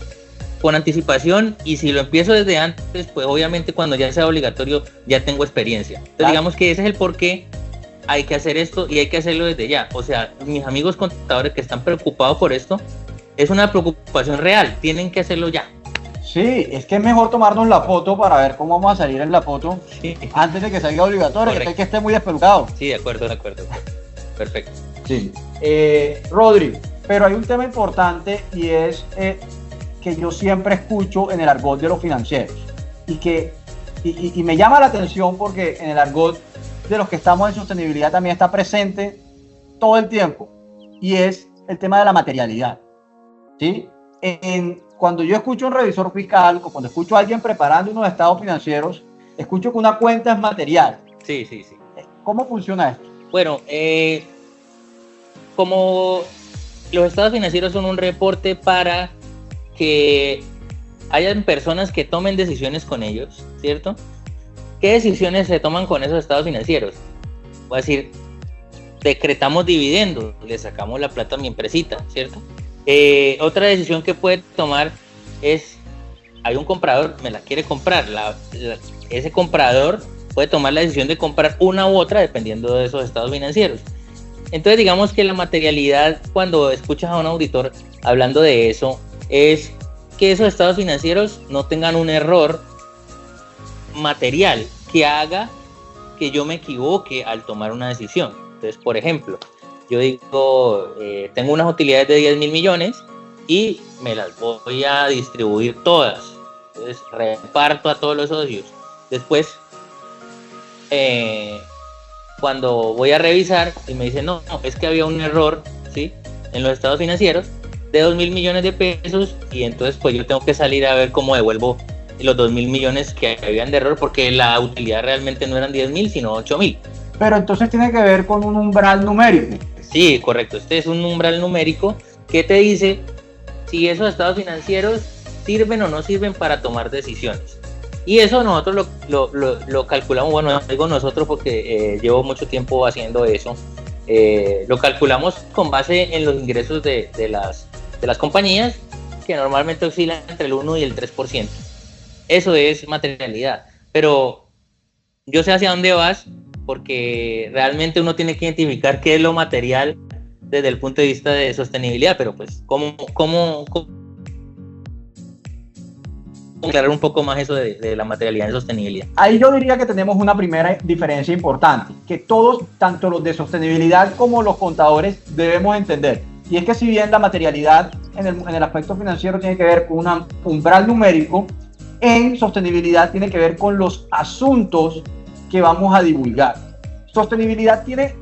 con anticipación, y si lo empiezo desde antes, pues obviamente cuando ya sea obligatorio ya tengo experiencia. Entonces digamos que ese es el porqué hay que hacer esto y hay que hacerlo desde ya. O sea, mis amigos contadores que están preocupados por esto, es una preocupación real, tienen que hacerlo ya. Sí, es que es mejor tomarnos la foto para ver cómo vamos a salir en la foto, sí, antes de que salga obligatorio, que esté muy despelucado. Sí, de acuerdo. Perfecto. Sí. Rodri, pero hay un tema importante, y es que yo siempre escucho en el argot de los financieros y me llama la atención, porque en el argot de los que estamos en sostenibilidad también está presente todo el tiempo, y es el tema de la materialidad, ¿sí? Cuando yo escucho un revisor fiscal o cuando escucho a alguien preparando unos estados financieros, escucho que una cuenta es material. Sí. ¿Cómo funciona esto? Bueno, como los estados financieros son un reporte para que hayan personas que tomen decisiones con ellos, ¿cierto? ¿Qué decisiones se toman con esos estados financieros? Voy a decir, decretamos dividendos, le sacamos la plata a mi empresita, ¿cierto? Otra decisión que puede tomar es, hay un comprador, me la quiere comprar, ese comprador puede tomar la decisión de comprar una u otra dependiendo de esos estados financieros. Entonces digamos que la materialidad, cuando escuchas a un auditor hablando de eso, es que esos estados financieros no tengan un error material que haga que yo me equivoque al tomar una decisión. Entonces, por ejemplo, yo digo, tengo unas utilidades de 10.000 millones y me las voy a distribuir todas. Entonces reparto a todos los socios. Después, cuando voy a revisar y me dicen, no, es que había un error, ¿sí?, en los estados financieros de 2.000 millones de pesos, y entonces pues yo tengo que salir a ver cómo devuelvo los 2.000 millones que habían de error, porque la utilidad realmente no eran 10.000 sino 8.000. Pero entonces tiene que ver con un umbral numérico. Sí, correcto. Este es un umbral numérico que te dice si esos estados financieros sirven o no sirven para tomar decisiones. Y eso nosotros lo calculamos, bueno, digo nosotros porque llevo mucho tiempo haciendo eso. Lo calculamos con base en los ingresos de las compañías, que normalmente oscilan entre el 1 y el 3%. Eso es materialidad. Pero yo sé hacia dónde vas, porque realmente uno tiene que identificar qué es lo material desde el punto de vista de sostenibilidad, pero pues cómo aclarar un poco más eso de la materialidad en sostenibilidad. Ahí yo diría que tenemos una primera diferencia importante, que todos, tanto los de sostenibilidad como los contadores, debemos entender, y es que si bien la materialidad en el aspecto financiero tiene que ver con un umbral numérico, en sostenibilidad tiene que ver con los asuntos que vamos a divulgar. Sostenibilidad tiene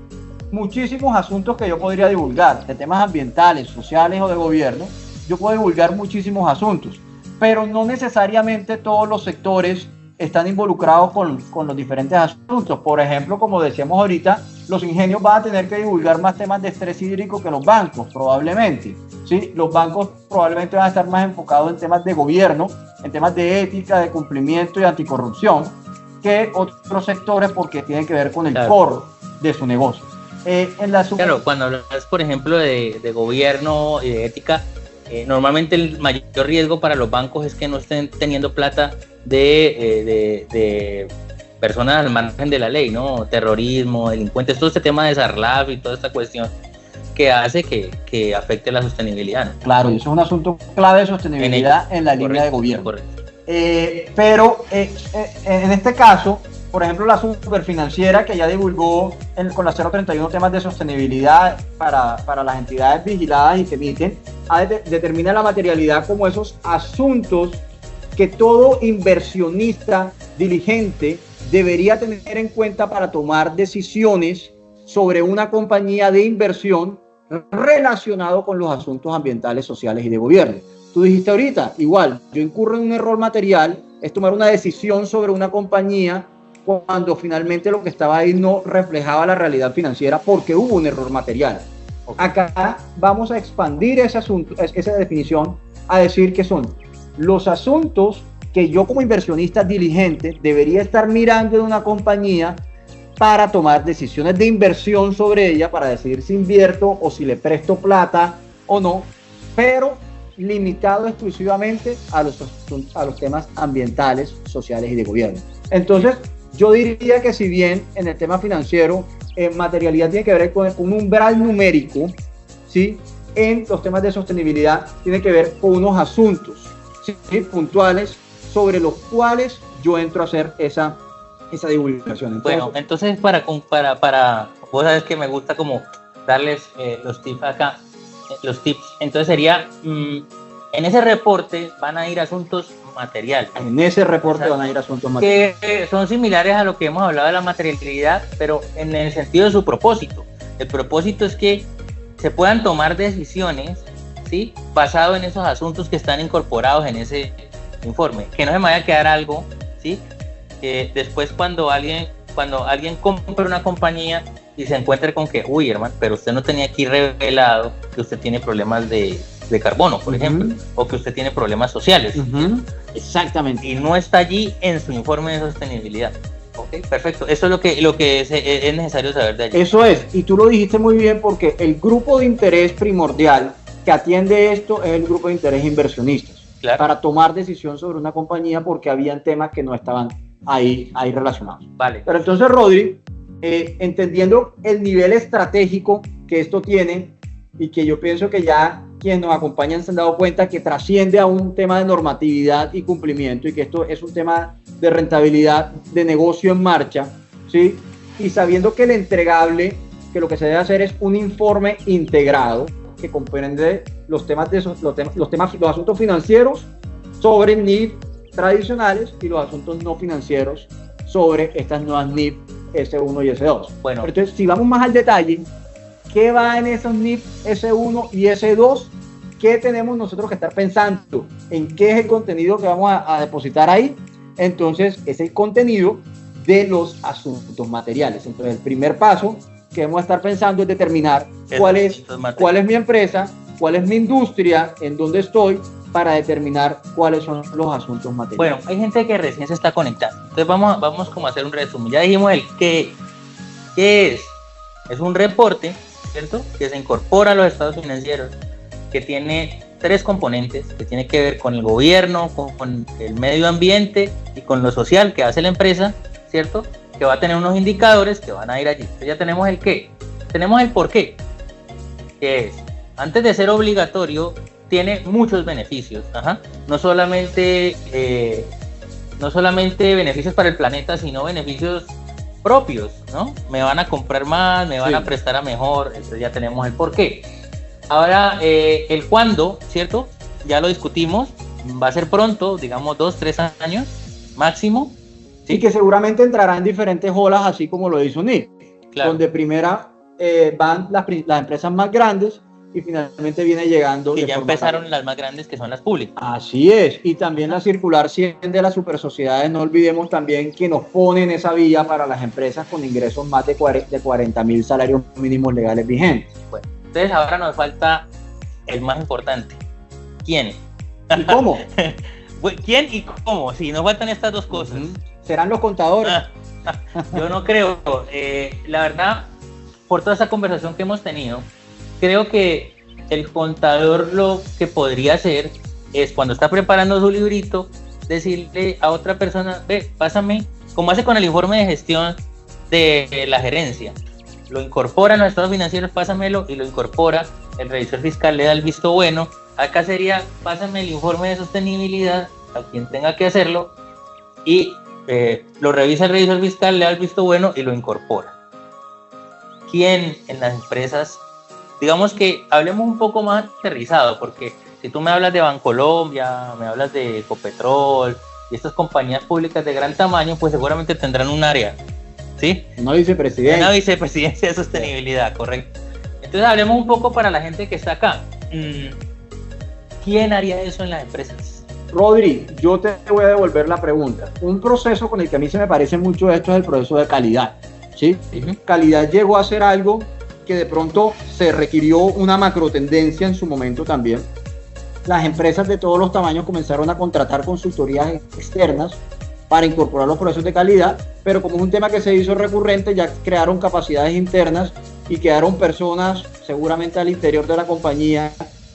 muchísimos asuntos que yo podría divulgar, de temas ambientales, sociales o de gobierno. Yo puedo divulgar muchísimos asuntos, pero no necesariamente todos los sectores están involucrados con los diferentes asuntos. Por ejemplo, como decíamos ahorita, los ingenios van a tener que divulgar más temas de estrés hídrico que los bancos, probablemente, ¿sí? Los bancos probablemente van a estar más enfocados en temas de gobierno, en temas de ética, de cumplimiento y anticorrupción, que otros sectores, porque tienen que ver con el core de su negocio. Claro, cuando hablas, por ejemplo, de gobierno y de ética, normalmente el mayor riesgo para los bancos es que no estén teniendo plata de personas al margen de la ley, ¿no? Terrorismo, delincuentes, todo este tema de SARLAF y toda esta cuestión que hace que afecte la sostenibilidad, ¿no? Claro, y eso es un asunto clave de sostenibilidad en la línea de gobierno. Correcto. Pero en este caso, por ejemplo, la Superfinanciera, que ya divulgó con la 031 temas de sostenibilidad para las entidades vigiladas y que emiten, determina la materialidad como esos asuntos que todo inversionista diligente debería tener en cuenta para tomar decisiones sobre una compañía de inversión relacionado con los asuntos ambientales, sociales y de gobierno. Tú dijiste ahorita, igual, yo incurro en un error material, es tomar una decisión sobre una compañía cuando finalmente lo que estaba ahí no reflejaba la realidad financiera porque hubo un error material. Acá vamos a expandir ese asunto, esa definición, a decir que son los asuntos que yo como inversionista diligente debería estar mirando en una compañía para tomar decisiones de inversión sobre ella, para decidir si invierto o si le presto plata o no, pero limitado exclusivamente a los temas ambientales, sociales y de gobierno. Entonces, yo diría que si bien en el tema financiero, materialidad tiene que ver con un umbral numérico, ¿sí? En los temas de sostenibilidad tiene que ver con unos asuntos, ¿sí? Puntuales sobre los cuales yo entro a hacer esa divulgación. Entonces, bueno, entonces para vos sabes que me gusta como darles los tips acá, los tips. Entonces sería, en ese reporte van a ir asuntos materiales. En ese reporte van a ir asuntos materiales. Que son similares a lo que hemos hablado de la materialidad, pero en el sentido de su propósito. El propósito es que se puedan tomar decisiones, ¿sí? Basado en esos asuntos que están incorporados en ese informe. Que no se me vaya a quedar algo, ¿sí? Que después cuando alguien compra una compañía y se encuentre con que, uy, hermano, pero usted no tenía aquí revelado que usted tiene problemas de carbono, por ejemplo, o que usted tiene problemas sociales. Exactamente. Y no está allí en su informe de sostenibilidad. Ok, perfecto. Eso es lo que es necesario saber de allí. Eso es, y tú lo dijiste muy bien, porque el grupo de interés primordial que atiende esto es el grupo de interés inversionistas. Claro. Para tomar decisión sobre una compañía, porque habían temas que no estaban ahí relacionados. Vale. Pero entonces, Rodri, entendiendo el nivel estratégico que esto tiene, y que yo pienso que ya quienes nos acompañan se han dado cuenta que trasciende a un tema de normatividad y cumplimiento, y que esto es un tema de rentabilidad de negocio en marcha, ¿sí? Y sabiendo que el entregable, que lo que se debe hacer es un informe integrado que comprende los asuntos financieros sobre NIF tradicionales y los asuntos no financieros sobre estas nuevas NIF S1 y S2. Bueno, entonces, si vamos más al detalle, ¿qué va en esos NIF S1 y S2? ¿Qué tenemos nosotros que estar pensando? ¿En qué es el contenido que vamos a depositar ahí? Entonces, es el contenido de los asuntos materiales. Entonces, el primer paso que debemos estar pensando es determinar cuál es mi empresa, cuál es mi industria, en dónde estoy, para determinar cuáles son los asuntos materiales. Bueno, hay gente que recién se está conectando. Entonces, vamos como a hacer un resumen. Ya dijimos el qué es. Es un reporte, ¿cierto? Que se incorpora a los estados financieros, que tiene 3 componentes, que tiene que ver con el gobierno, con el medio ambiente y con lo social que hace la empresa, ¿cierto? Que va a tener unos indicadores que van a ir allí. Entonces ya tenemos el qué, tenemos el por qué, que es, antes de ser obligatorio, tiene muchos beneficios. No solamente beneficios para el planeta, sino beneficios propios, ¿no? Me van a comprar más, me van a prestar a mejor. Entonces ya tenemos el por qué. Ahora, el cuándo, ¿cierto? Ya lo discutimos, va a ser pronto, digamos 2-3 años máximo. ¿Sí? Y que seguramente entrará en diferentes olas, así como lo hizo NIF, claro. Donde primera van las empresas más grandes y finalmente viene llegando. Que ya empezaron las más grandes, que son las públicas. Así es, y también la circular 100 de las supersociedades, no olvidemos también que nos pone en esa vía para las empresas con ingresos más de 40.000 salarios mínimos legales vigentes. Bueno, entonces ahora nos falta el más importante. ¿Quién? ¿Y cómo? ¿Quién y cómo? Sí, nos faltan estas dos cosas. ¿Serán los contadores? Yo no creo. La verdad, por toda esa conversación que hemos tenido, creo que el contador lo que podría hacer es, cuando está preparando su librito, decirle a otra persona, ve, pásame, como hace con el informe de gestión de la gerencia, lo incorpora a los estados financieros, pásamelo, y lo incorpora, el revisor fiscal le da el visto bueno. Acá sería, pásame el informe de sostenibilidad a quien tenga que hacerlo, y lo revisa el revisor fiscal, le da el visto bueno y lo incorpora. ¿Quién en las empresas? Digamos que hablemos un poco más aterrizado, porque si tú me hablas de Bancolombia, me hablas de Ecopetrol y estas compañías públicas de gran tamaño, pues seguramente tendrán un área, ¿sí? Una vicepresidencia. Una vicepresidencia de sostenibilidad, correcto. Entonces hablemos un poco para la gente que está acá. ¿Quién haría eso en las empresas? Rodri, yo te voy a devolver la pregunta. Un proceso con el que a mí se me parece mucho esto es el proceso de calidad, ¿sí? Calidad llegó a ser algo que de pronto se requirió una macro tendencia en su momento también. Las empresas de todos los tamaños comenzaron a contratar consultorías externas para incorporar los procesos de calidad, pero como es un tema que se hizo recurrente, ya crearon capacidades internas y quedaron personas seguramente al interior de la compañía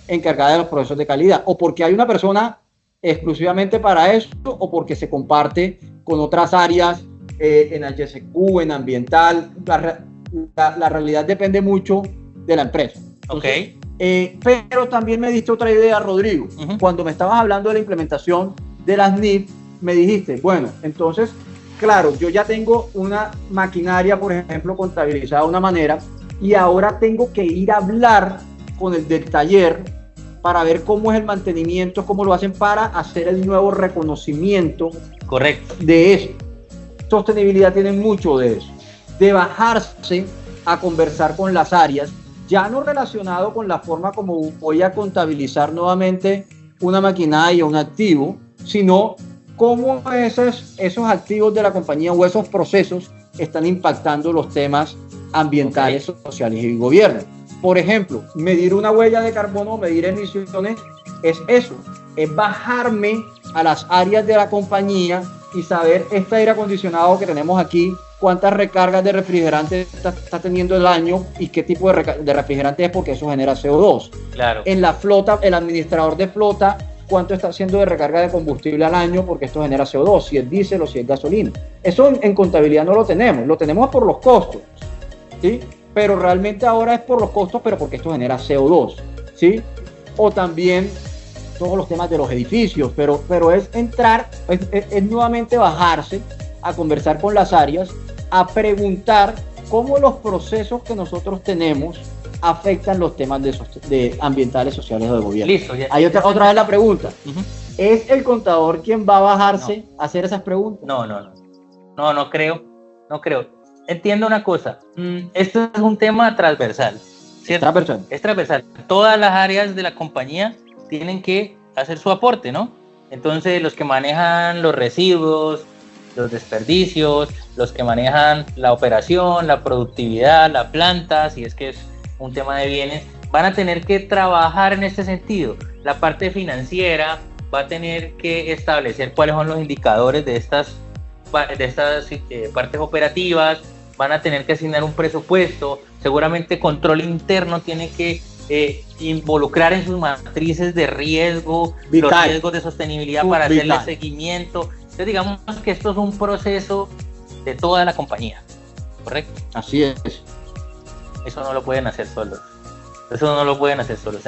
encargadas de los procesos de calidad, o porque hay una persona exclusivamente para eso, o porque se comparte con otras áreas en HSQ, en ambiental. La realidad depende mucho de la empresa. Entonces, pero también me diste otra idea, Rodrigo. Cuando me estabas hablando de la implementación de las NIF, me dijiste, bueno, entonces, claro, yo ya tengo una maquinaria, por ejemplo, contabilizada de una manera, y ahora tengo que ir a hablar con el del taller para ver cómo es el mantenimiento, cómo lo hacen para hacer el nuevo reconocimiento. Correcto. De eso. Sostenibilidad tiene mucho de eso, de bajarse a conversar con las áreas, ya no relacionado con la forma como voy a contabilizar nuevamente una maquinaria o un activo, sino cómo esos activos de la compañía o esos procesos están impactando los temas ambientales, sociales y gobierno. Por ejemplo, medir una huella de carbono, medir emisiones, es eso, es bajarme a las áreas de la compañía y saber este aire acondicionado que tenemos aquí, cuántas recargas de refrigerante está teniendo el año y qué tipo de refrigerante es, porque eso genera CO2. Claro. En la flota, el administrador de flota, cuánto está haciendo de recarga de combustible al año, porque esto genera CO2, si es diésel o si es gasolina. Eso en contabilidad no lo tenemos por los costos, ¿sí? Pero realmente ahora es por los costos, pero porque esto genera CO2, ¿sí? O también todos los temas de los edificios, pero es entrar, es nuevamente bajarse a conversar con las áreas, a preguntar cómo los procesos que nosotros tenemos afectan los temas de ambientales, sociales o de gobierno. Listo. Ya. Hay otra vez la pregunta. ¿Es el contador quien va a bajarse a hacer esas preguntas? No creo. Entiendo una cosa. Esto es un tema transversal, ¿cierto? Es transversal. Todas las áreas de la compañía tienen que hacer su aporte, ¿no? Entonces, los que manejan los residuos, los desperdicios, los que manejan la operación, la productividad, la planta, si es que es un tema de bienes, van a tener que trabajar en este sentido. La parte financiera va a tener que establecer cuáles son los indicadores de estas partes operativas, van a tener que asignar un presupuesto, seguramente control interno tiene que involucrar en sus matrices de riesgo, los riesgos de sostenibilidad para hacerle seguimiento. Entonces digamos que esto es un proceso de toda la compañía, ¿correcto? Así es. Eso no lo pueden hacer solos. Se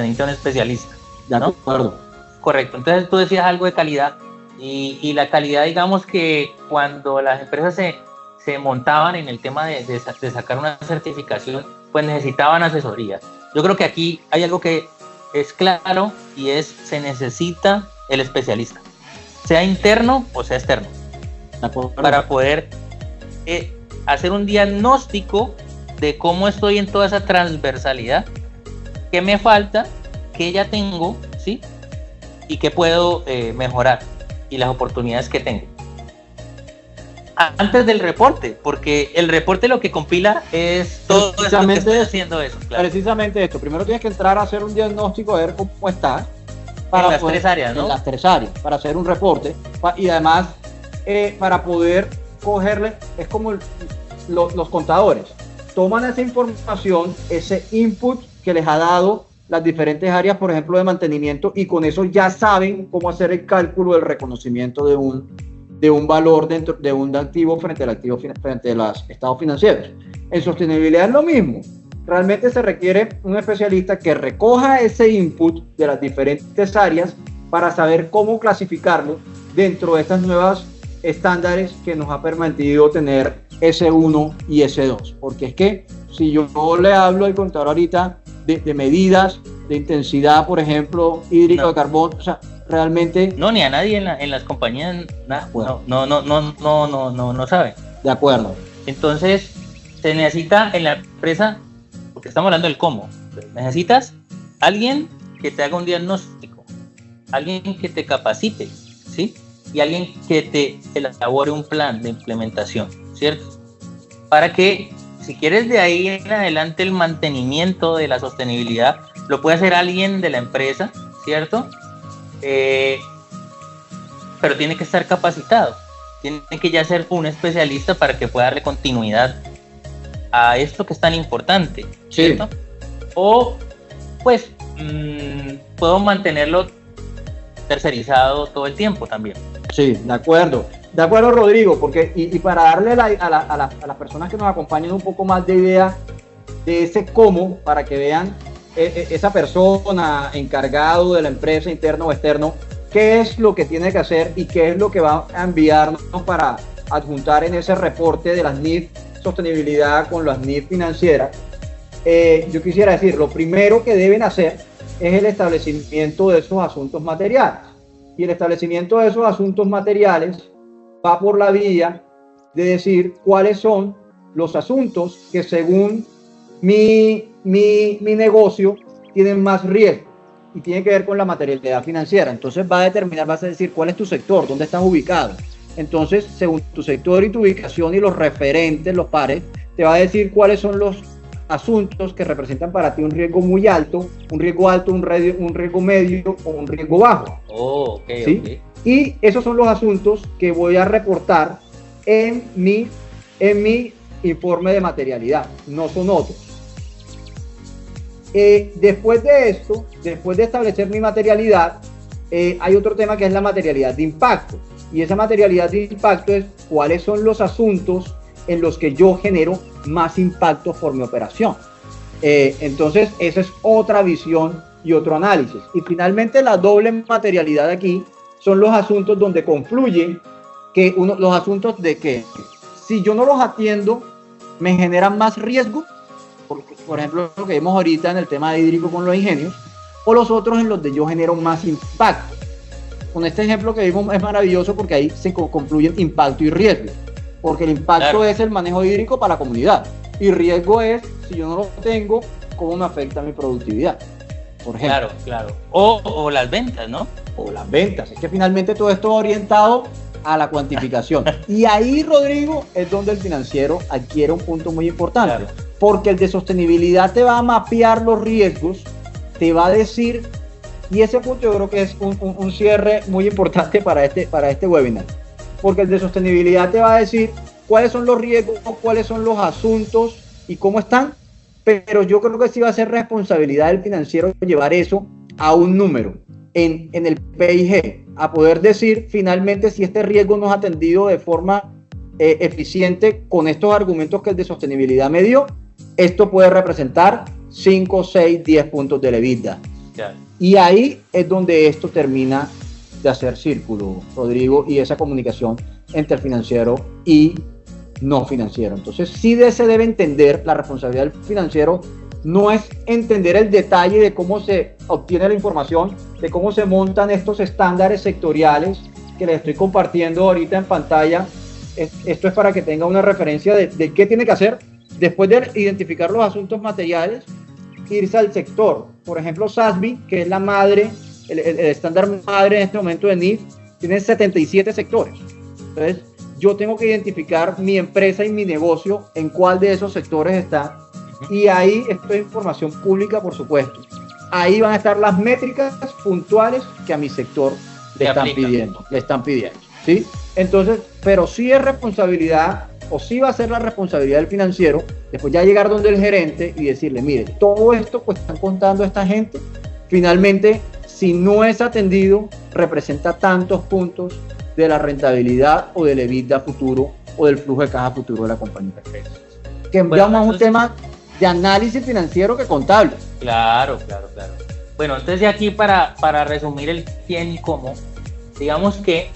necesita un especialista. De acuerdo. Correcto. Entonces tú decías algo de calidad y la calidad, digamos que cuando las empresas se montaban en el tema de sacar una certificación, pues necesitaban asesoría. Yo creo que aquí hay algo que es claro y se necesita el especialista, sea interno o sea externo, para poder hacer un diagnóstico de cómo estoy en toda esa transversalidad, qué me falta, qué ya tengo, ¿sí? Y qué puedo mejorar y las oportunidades que tengo. Antes del reporte, porque el reporte lo que compila es todo esto que estoy haciendo eso. Claro. Precisamente esto. Primero tienes que entrar a hacer un diagnóstico, a ver cómo estás. En las tres áreas, ¿no? En las tres áreas, para hacer un reporte. Y además, para poder cogerle, es como los contadores. Toman esa información, ese input que les ha dado las diferentes áreas, por ejemplo, de mantenimiento, y con eso ya saben cómo hacer el cálculo del reconocimiento de un valor dentro de un activo frente a los estados financieros. En sostenibilidad es lo mismo. Realmente se requiere un especialista que recoja ese input de las diferentes áreas para saber cómo clasificarlo dentro de estas nuevas estándares que nos ha permitido tener S1 y S2. Porque es que si yo le hablo al contador ahorita de medidas, de intensidad, por ejemplo, hídrico de carbón, o sea, realmente... No, ni a nadie en las compañías, nada, no sabe. De acuerdo. Entonces, se necesita en la empresa, porque estamos hablando del cómo, necesitas alguien que te haga un diagnóstico, alguien que te capacite, ¿sí? Y alguien que te elabore un plan de implementación, ¿cierto? Para que, si quieres de ahí en adelante el mantenimiento de la sostenibilidad, lo puede hacer alguien de la empresa, ¿cierto? Pero tiene que estar capacitado, tiene que ya ser un especialista para que pueda darle continuidad a esto que es tan importante, ¿cierto? Sí. O, pues, puedo mantenerlo tercerizado todo el tiempo también. Sí, de acuerdo, Rodrigo, porque y para darle a las personas que nos acompañan un poco más de idea de ese cómo, para que vean esa persona encargado de la empresa, interno o externo, qué es lo que tiene que hacer y qué es lo que va a enviarnos para adjuntar en ese reporte de las NIF sostenibilidad con las NIF financieras. Yo quisiera decir, lo primero que deben hacer es el establecimiento de esos asuntos materiales. Y el establecimiento de esos asuntos materiales va por la vía de decir cuáles son los asuntos que según mi negocio tienen más riesgo y tiene que ver con la materialidad financiera. Entonces va a determinar, vas a decir cuál es tu sector, dónde estás ubicado. Entonces, según tu sector y tu ubicación y los referentes, los pares, te va a decir cuáles son los asuntos que representan para ti un riesgo muy alto, un riesgo medio o un riesgo bajo. Oh, okay, ¿sí? Okay. Y esos son los asuntos que voy a reportar en mi informe de materialidad, no son otros. Después de esto, después de establecer mi materialidad, hay otro tema que es la materialidad de impacto. Y esa materialidad de impacto es cuáles son los asuntos en los que yo genero más impacto por mi operación. Entonces, esa es otra visión y otro análisis. Y finalmente, la doble materialidad aquí son los asuntos donde confluyen los asuntos de que si yo no los atiendo, me generan más riesgo. Por ejemplo, lo que vemos ahorita en el tema hídrico con los ingenios, o los otros en los de yo genero más impacto. Con este ejemplo que vimos es maravilloso porque ahí se confluyen impacto y riesgo. Porque el impacto claro. es el manejo hídrico para la comunidad. Y riesgo es, si yo no lo tengo, cómo me afecta mi productividad. Por ejemplo. Claro. O las ventas, ¿no? O las ventas. Es que finalmente todo esto va orientado a la cuantificación. Y ahí, Rodrigo, es donde el financiero adquiere un punto muy importante. Claro. Porque el de sostenibilidad te va a mapear los riesgos, te va a decir, y ese punto yo creo que es un cierre muy importante para este webinar. Porque el de sostenibilidad te va a decir cuáles son los riesgos, cuáles son los asuntos y cómo están, pero yo creo que sí va a ser responsabilidad del financiero llevar eso a un número en el PIG, a poder decir finalmente si este riesgo no es atendido de forma eficiente con estos argumentos que el de sostenibilidad me dio, esto puede representar 5, 6, 10 puntos de EBITDA. Yeah. Y ahí es donde esto termina de hacer círculo, Rodrigo, y esa comunicación entre el financiero y no financiero. Entonces, sí se debe entender la responsabilidad del financiero, no es entender el detalle de cómo se obtiene la información, de cómo se montan estos estándares sectoriales que les estoy compartiendo ahorita en pantalla. Esto es para que tenga una referencia de qué tiene que hacer después de identificar los asuntos materiales, irse al sector. Por ejemplo, SASB, que es la madre, el estándar madre en este momento de NIF, tiene 77 sectores. Entonces, yo tengo que identificar mi empresa y mi negocio en cuál de esos sectores está. Y ahí esto es información pública, por supuesto. Ahí van a estar las métricas puntuales que a mi sector le están pidiendo. ¿Sí? Entonces, pero sí es responsabilidad, o sí va a ser la responsabilidad del financiero, después ya llegar donde el gerente y decirle, mire, todo esto pues están contando esta gente, finalmente, si no es atendido, representa tantos puntos de la rentabilidad o del EBITDA futuro o del flujo de caja futuro de la compañía. Que enviamos a un tema de análisis financiero que contable. Claro. Bueno, entonces aquí para resumir el quién y cómo, digamos que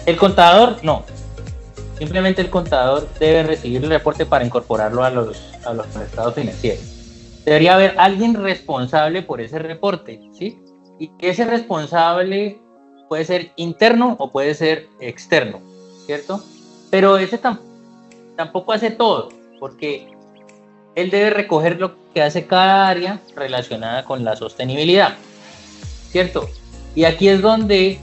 El contador, no. Simplemente el contador debe recibir el reporte para incorporarlo a los estados financieros. Debería haber alguien responsable por ese reporte, ¿sí? Y ese responsable puede ser interno o puede ser externo, ¿cierto? Pero ese tampoco hace todo, porque él debe recoger lo que hace cada área relacionada con la sostenibilidad, ¿cierto? Y aquí es donde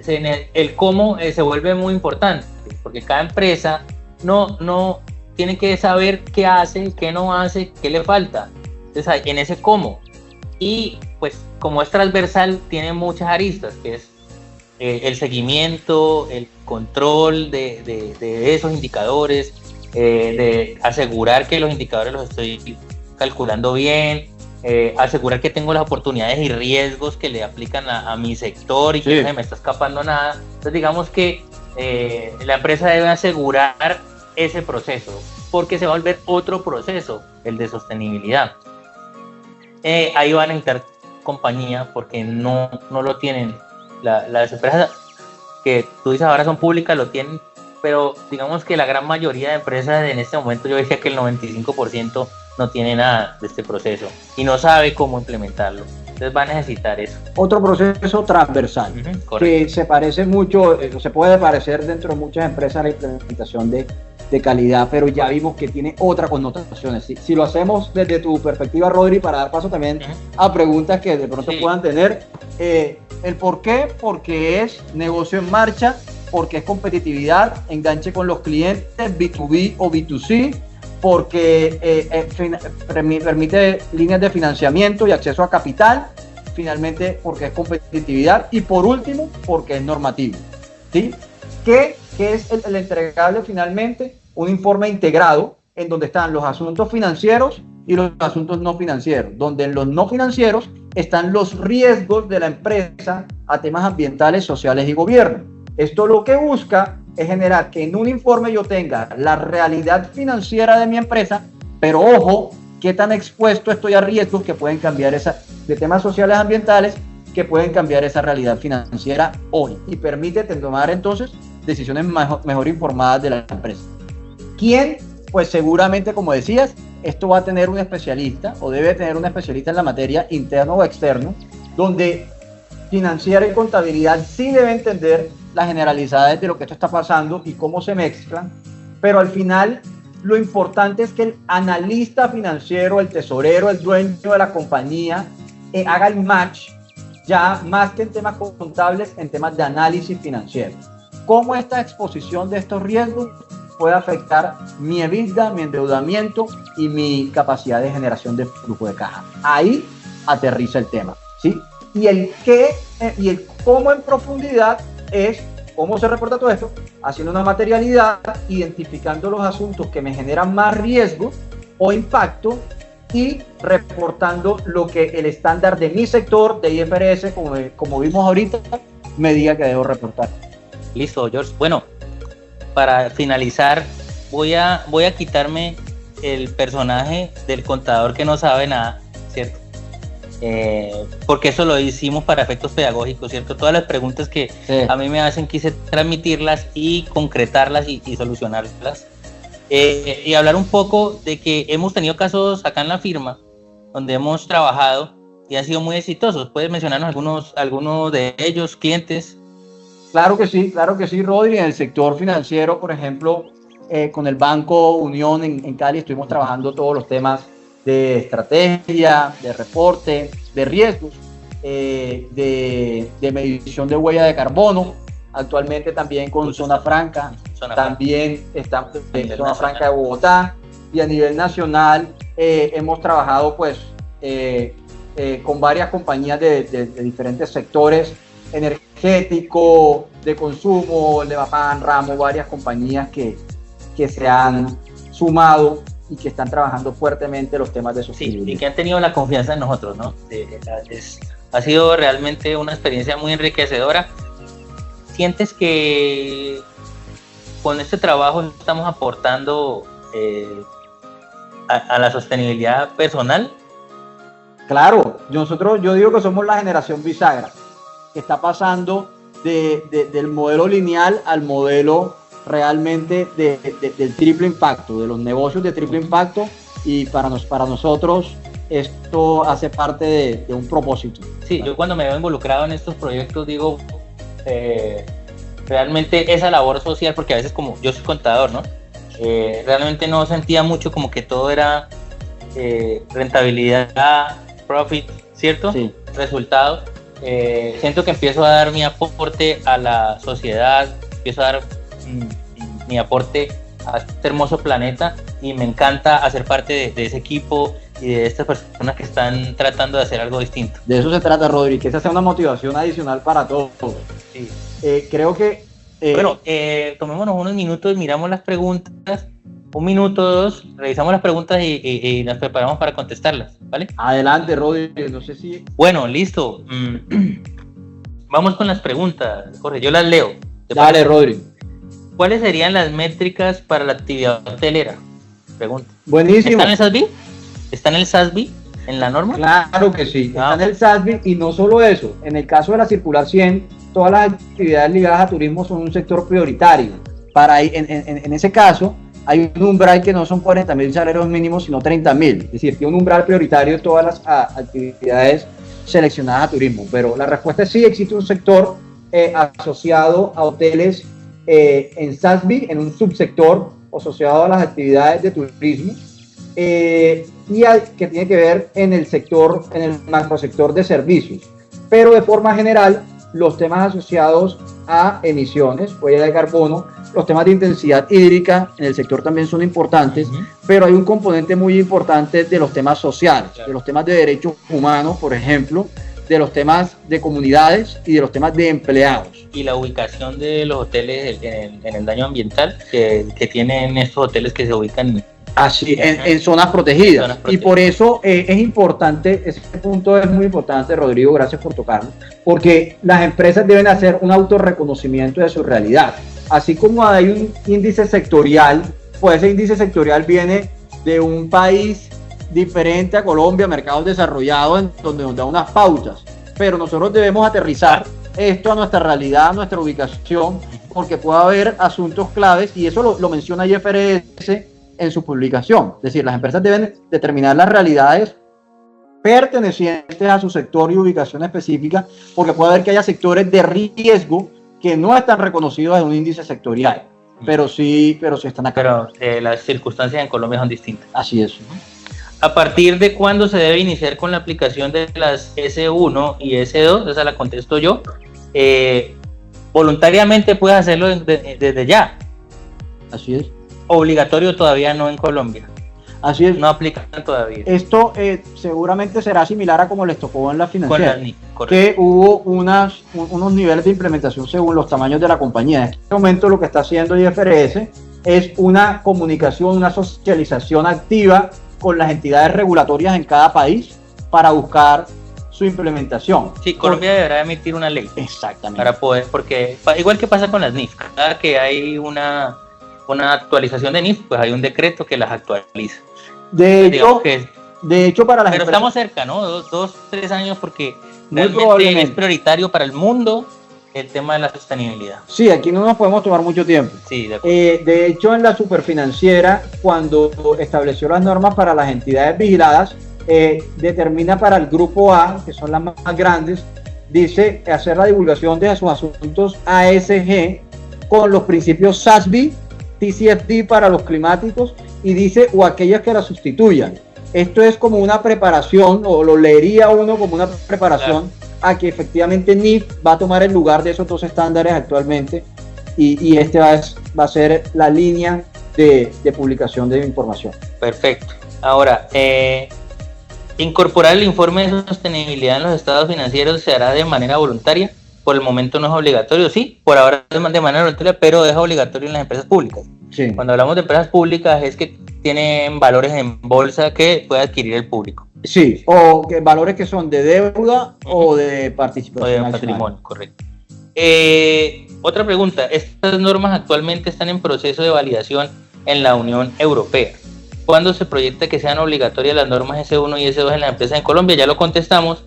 el cómo se vuelve muy importante, porque cada empresa no tiene que saber qué hace, qué no hace, qué le falta. Entonces, en ese cómo. Y pues como es transversal, tiene muchas aristas, que es el seguimiento, el control de esos indicadores, de asegurar que los indicadores los estoy calculando bien, asegurar que tengo las oportunidades y riesgos que le aplican a mi sector y que no se me está escapando nada. Entonces digamos que la empresa debe asegurar ese proceso, porque se va a volver otro proceso, el de sostenibilidad. Ahí van a necesitar compañía, porque no lo tienen. Las empresas que tú dices ahora son públicas, lo tienen, pero digamos que la gran mayoría de empresas en este momento, yo decía que el 95% no tiene nada de este proceso y no sabe cómo implementarlo. Entonces va a necesitar eso. Otro proceso transversal, que se parece mucho, se puede parecer dentro de muchas empresas a la implementación de calidad, pero ya vimos que tiene otras connotaciones. Si lo hacemos desde tu perspectiva, Rodri, para dar paso también a preguntas que de pronto puedan tener, el por qué, porque es negocio en marcha, porque es competitividad, enganche con los clientes, B2B o B2C, porque permite líneas de financiamiento y acceso a capital, finalmente porque es competitividad, y por último porque es normativo, ¿sí? ¿Qué es el entregable finalmente? Un informe integrado en donde están los asuntos financieros y los asuntos no financieros, donde en los no financieros están los riesgos de la empresa a temas ambientales, sociales y gobierno. Esto lo que busca es generar que en un informe yo tenga la realidad financiera de mi empresa, pero ojo, qué tan expuesto estoy a riesgos que pueden cambiar de temas sociales ambientales, que pueden cambiar esa realidad financiera hoy, y permite tomar entonces decisiones mejor informadas de la empresa. ¿Quién? Pues seguramente, como decías, esto va a tener un especialista, o debe tener un especialista en la materia, interno o externo, donde financiera y contabilidad sí debe entender las generalidades de lo que esto está pasando y cómo se mezclan, pero al final lo importante es que el analista financiero, el tesorero, el dueño de la compañía, haga el match, ya más que en temas contables, en temas de análisis financiero. ¿Cómo esta exposición de estos riesgos puede afectar mi EBITDA, mi endeudamiento y mi capacidad de generación de flujo de caja? Ahí aterriza el tema, ¿sí? Y el qué y el cómo en profundidad es cómo se reporta todo esto, haciendo una materialidad, identificando los asuntos que me generan más riesgo o impacto y reportando lo que el estándar de mi sector de IFRS, como vimos ahorita, me diga que debo reportar. Listo, George. Bueno, para finalizar, voy a quitarme el personaje del contador que no sabe nada, ¿cierto? Porque eso lo hicimos para efectos pedagógicos, ¿cierto? Todas las preguntas que a mí me hacen quise transmitirlas y concretarlas y solucionarlas. Y hablar un poco de que hemos tenido casos acá en la firma donde hemos trabajado y han sido muy exitosos. ¿Puedes mencionarnos algunos de ellos, clientes? Claro que sí, Rodri. En el sector financiero, por ejemplo, con el Banco Unión en Cali estuvimos trabajando todos los temas de estrategia, de reporte, de riesgos, de medición de huella de carbono. Actualmente también con Zona Franca, también está en Zona Franca de Bogotá, y a nivel nacional hemos trabajado pues con varias compañías de diferentes sectores, energético, de consumo, Levapan, Ramo, varias compañías que se han sumado y que están trabajando fuertemente los temas de sostenibilidad. Sí, y que han tenido la confianza en nosotros, ¿no? Ha sido realmente una experiencia muy enriquecedora. ¿Sientes que con este trabajo estamos aportando a la sostenibilidad personal? Claro, yo digo que somos la generación bisagra, que está pasando del modelo lineal al modelo realmente del triple impacto, de los negocios de triple impacto, y para nosotros esto hace parte de un propósito. Sí, yo cuando me veo involucrado en estos proyectos digo, realmente esa labor social, porque a veces como yo soy contador, ¿no? Realmente no sentía mucho como que todo era rentabilidad, profit, ¿cierto? Sí. Resultado. Siento que empiezo a dar mi aporte a la sociedad, empiezo a dar mi aporte a este hermoso planeta, y me encanta hacer parte de ese equipo y de estas personas que están tratando de hacer algo distinto. De eso se trata, Rodri, que esa sea una motivación adicional para todos. Sí. Creo que... Bueno, tomémonos unos minutos, miramos las preguntas, 1 minuto, 2, revisamos las preguntas y nos preparamos para contestarlas, ¿vale? Adelante, Rodri, no sé si... Bueno, listo. Vamos con las preguntas, Jorge, yo las leo. Dale, Rodri. ¿Cuáles serían las métricas para la actividad hotelera? Pregunta. Buenísimo. ¿Está en el SASB? ¿Está en el SASB? ¿En la norma? Claro que sí, está en el SASB, y no solo eso. En el caso de la circular 100, todas las actividades ligadas a turismo son un sector prioritario. En ese caso, hay un umbral que no son 40.000 salarios mínimos, sino 30.000. Es decir, que un umbral prioritario de todas las actividades seleccionadas a turismo. Pero la respuesta es sí, existe un sector asociado a hoteles en SASB, en un subsector asociado a las actividades de turismo, y que tiene que ver en el macrosector de servicios. Pero de forma general, los temas asociados a emisiones, huella de carbono, los temas de intensidad hídrica en el sector también son importantes, pero hay un componente muy importante de los temas sociales, de los temas de derechos humanos, por ejemplo, de los temas de comunidades y de los temas de empleados. Y la ubicación de los hoteles en el daño ambiental que tienen estos hoteles que se ubican en zonas protegidas. Y por eso es importante, ese punto es muy importante, Rodrigo, gracias por tocarlo, porque las empresas deben hacer un autorreconocimiento de su realidad. Así como hay un índice sectorial, pues ese índice sectorial viene de un país diferente a Colombia, mercados desarrollados, en donde nos da unas pautas, pero nosotros debemos aterrizar esto a nuestra realidad, a nuestra ubicación, porque puede haber asuntos claves, y eso lo menciona IFRS en su publicación. Es decir, las empresas deben determinar las realidades pertenecientes a su sector y ubicación específica, porque puede haber que haya sectores de riesgo que no están reconocidos en un índice sectorial, pero sí están acá. Pero las circunstancias en Colombia son distintas. Así es. ¿A partir de cuándo se debe iniciar con la aplicación de las S1 y S2? Esa la contesto yo. Voluntariamente puedes hacerlo desde ya. Así es. Obligatorio todavía no en Colombia. Así es. No aplican todavía. Esto seguramente será similar a como les tocó en la financiera, que hubo unos niveles de implementación según los tamaños de la compañía. En este momento lo que está haciendo IFRS es una comunicación, una socialización activa con las entidades regulatorias en cada país para buscar su implementación. Sí, Colombia deberá emitir una ley. Exactamente. Para poder, porque igual que pasa con las NIF, cada que hay una actualización de NIF, pues hay un decreto que las actualiza. De hecho, para las Pero empresas, estamos cerca, ¿no? 2-3 años, porque realmente es prioritario para el mundo el tema de la sostenibilidad. Sí, aquí no nos podemos tomar mucho tiempo. Sí, de acuerdo. De hecho, en la superfinanciera, cuando estableció las normas para las entidades vigiladas, determina para el grupo A, que son las más grandes, dice hacer la divulgación de sus asuntos ASG con los principios SASB, TCFD para los climáticos, y dice o aquellas que la sustituyan. Esto es como una preparación, o lo leería uno como una preparación, claro, a que efectivamente NIF va a tomar el lugar de esos dos estándares actualmente, y este va a ser la línea de publicación de información. Perfecto. Ahora, incorporar el informe de sostenibilidad en los estados financieros se hará de manera voluntaria. Por el momento no es obligatorio, sí, por ahora es de manera voluntaria, pero es obligatorio en las empresas públicas. Sí. Cuando hablamos de empresas públicas es que tienen valores en bolsa que puede adquirir el público. Sí, o que valores que son de deuda o de participación. O de patrimonio, correcto. Otra pregunta, estas normas actualmente están en proceso de validación en la Unión Europea. ¿Cuándo se proyecta que sean obligatorias las normas S1 y S2 en las empresas en Colombia? Ya lo contestamos.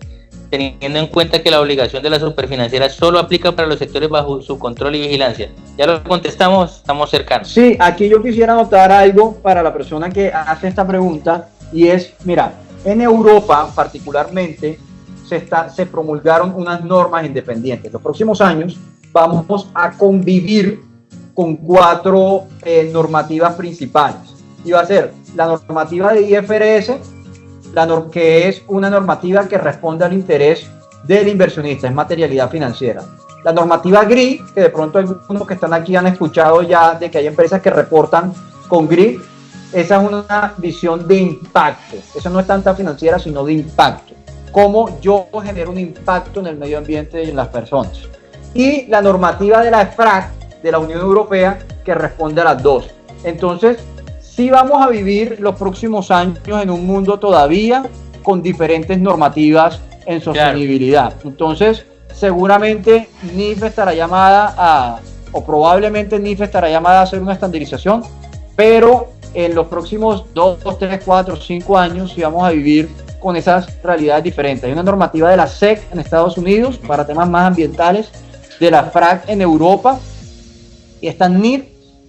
teniendo en cuenta que la obligación de la superfinanciera solo aplica para los sectores bajo su control y vigilancia? Ya lo contestamos, estamos cercanos. Sí, aquí yo quisiera anotar algo para la persona que hace esta pregunta, y es, mira, en Europa particularmente se promulgaron unas normas independientes. Los próximos años vamos a convivir con 4 normativas principales, y va a ser la normativa de IFRS, que es una normativa que responde al interés del inversionista, es materialidad financiera. La normativa GRI, que de pronto algunos que están aquí han escuchado ya de que hay empresas que reportan con GRI, esa es una visión de impacto. Eso no es tanta financiera, sino de impacto. Cómo yo genero un impacto en el medio ambiente y en las personas. Y la normativa de la EFRAG, de la Unión Europea, que responde a las 2. Entonces, sí vamos a vivir los próximos años en un mundo todavía con diferentes normativas en sostenibilidad. Claro. Entonces, seguramente NIF estará llamada o probablemente NIF estará llamada a hacer una estandarización, pero en los próximos 2, 3, 4, 5 años sí vamos a vivir con esas realidades diferentes. Hay una normativa de la SEC en Estados Unidos para temas más ambientales, de la FRAG en Europa, y está NIF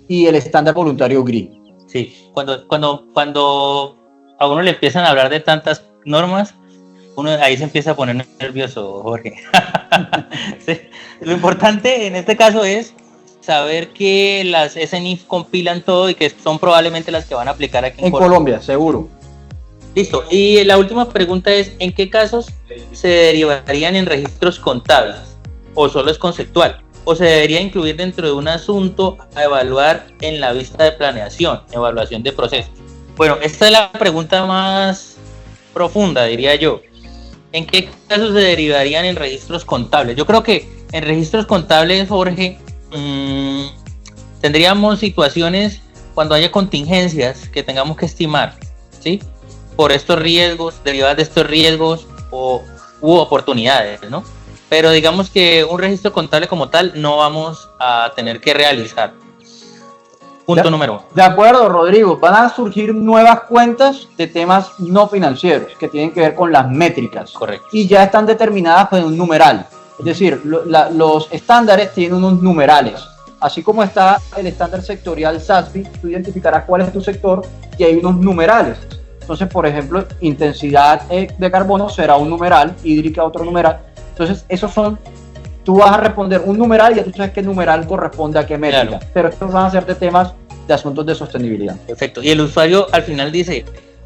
y el estándar voluntario GRI. Sí, cuando a uno le empiezan a hablar de tantas normas, uno ahí se empieza a poner nervioso, Jorge. Sí. Lo importante en este caso es saber que las SNIF compilan todo y que son probablemente las que van a aplicar aquí en Colombia, seguro. Listo. Y la última pregunta es, ¿en qué casos se derivarían en registros contables? ¿O solo es conceptual? ¿O se debería incluir dentro de un asunto a evaluar en la vista de planeación, evaluación de procesos? Bueno, esta es la pregunta más profunda, diría yo. ¿En qué casos se derivarían en registros contables? Yo creo que en registros contables, Jorge, tendríamos situaciones cuando haya contingencias que tengamos que estimar, ¿sí? Por estos riesgos, derivadas de estos riesgos u oportunidades, ¿no? Pero digamos que un registro contable como tal no vamos a tener que realizar. Punto número 1. De acuerdo, Rodrigo. Van a surgir nuevas cuentas de temas no financieros que tienen que ver con las métricas. Correcto. Y ya están determinadas con un numeral. Es decir, los estándares tienen unos numerales. Así como está el estándar sectorial SASB, tú identificarás cuál es tu sector y hay unos numerales. Entonces, por ejemplo, intensidad de carbono será un numeral, hídrica otro numeral. Entonces, esos son, tú vas a responder un numeral y ya tú sabes qué numeral corresponde a qué métrica. Claro. Pero estos van a ser de temas de asuntos de sostenibilidad. Perfecto. Y el usuario al final dice,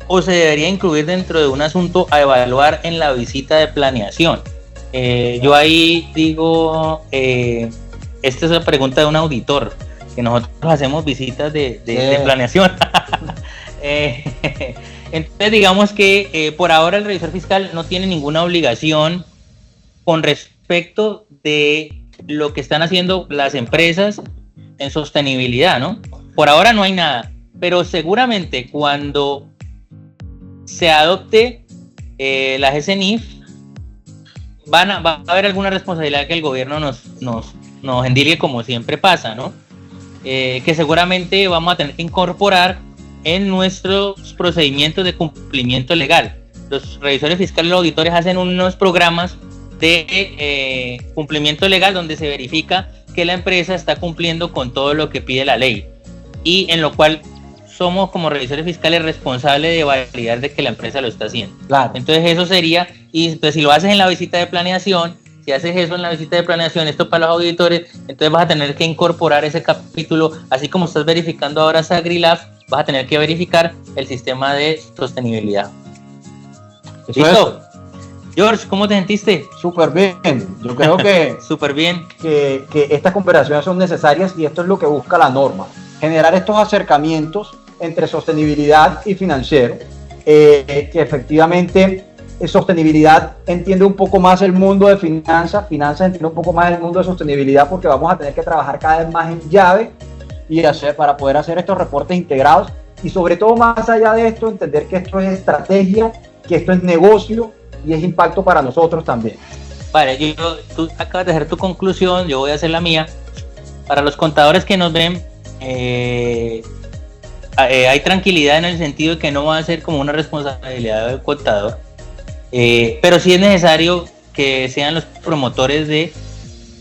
o se debería incluir dentro de un asunto a evaluar en la visita de planeación. Yo ahí digo, esta es la pregunta de un auditor, que nosotros hacemos visitas de planeación. Entonces digamos que por ahora el revisor fiscal no tiene ninguna obligación con respecto de lo que están haciendo las empresas en sostenibilidad, ¿no? Por ahora no hay nada, pero seguramente cuando se adopte la GSNIF va a haber alguna responsabilidad que el gobierno nos endilgue, como siempre pasa, ¿no? Que seguramente vamos a tener que incorporar en nuestros procedimientos de cumplimiento legal. Los revisores fiscales y los auditores hacen unos programas de cumplimiento legal donde se verifica que la empresa está cumpliendo con todo lo que pide la ley, y en lo cual somos como revisores fiscales responsables de validar de que la empresa lo está haciendo. Claro. Entonces eso sería, y pues si lo haces en la visita de planeación, si haces eso en la visita de planeación, esto para los auditores, entonces vas a tener que incorporar ese capítulo, así como estás verificando ahora SagriLab, vas a tener que verificar el sistema de sostenibilidad. ¿Listo? George, ¿cómo te sentiste? Súper bien. Yo creo que súper bien. Que estas conversaciones son necesarias, y esto es lo que busca la norma. Generar estos acercamientos entre sostenibilidad y financiero, que efectivamente sostenibilidad entiende un poco más el mundo de finanzas entiende un poco más el mundo de sostenibilidad, porque vamos a tener que trabajar cada vez más en llave y para poder hacer estos reportes integrados, y sobre todo más allá de esto, entender que esto es estrategia, que esto es negocio y es impacto para nosotros también. Vale, tú acabas de hacer tu conclusión, yo voy a hacer la mía. Para los contadores que nos ven, hay tranquilidad en el sentido de que no va a ser como una responsabilidad del contador, pero sí es necesario que sean los promotores de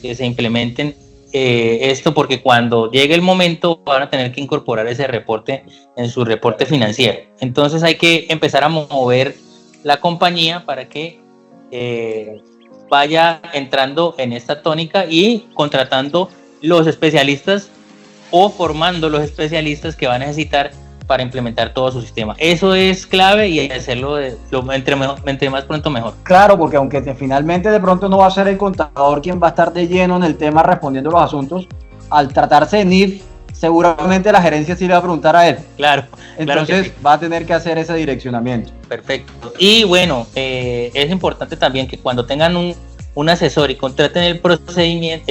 que se implementen esto, porque cuando llegue el momento van a tener que incorporar ese reporte en su reporte financiero. Entonces hay que empezar a mover la compañía para que vaya entrando en esta tónica y contratando los especialistas o formando los especialistas que va a necesitar para implementar todo su sistema. Eso es clave y hay que hacerlo entre más pronto mejor. Claro, porque aunque finalmente de pronto no va a ser el contador quien va a estar de lleno en el tema respondiendo los asuntos, al tratarse de NIF, seguramente la gerencia sí le va a preguntar a él. Claro. Entonces sí, va a tener que hacer ese direccionamiento. Perfecto. Y bueno, es importante también que cuando tengan un asesor y contraten el procedimiento,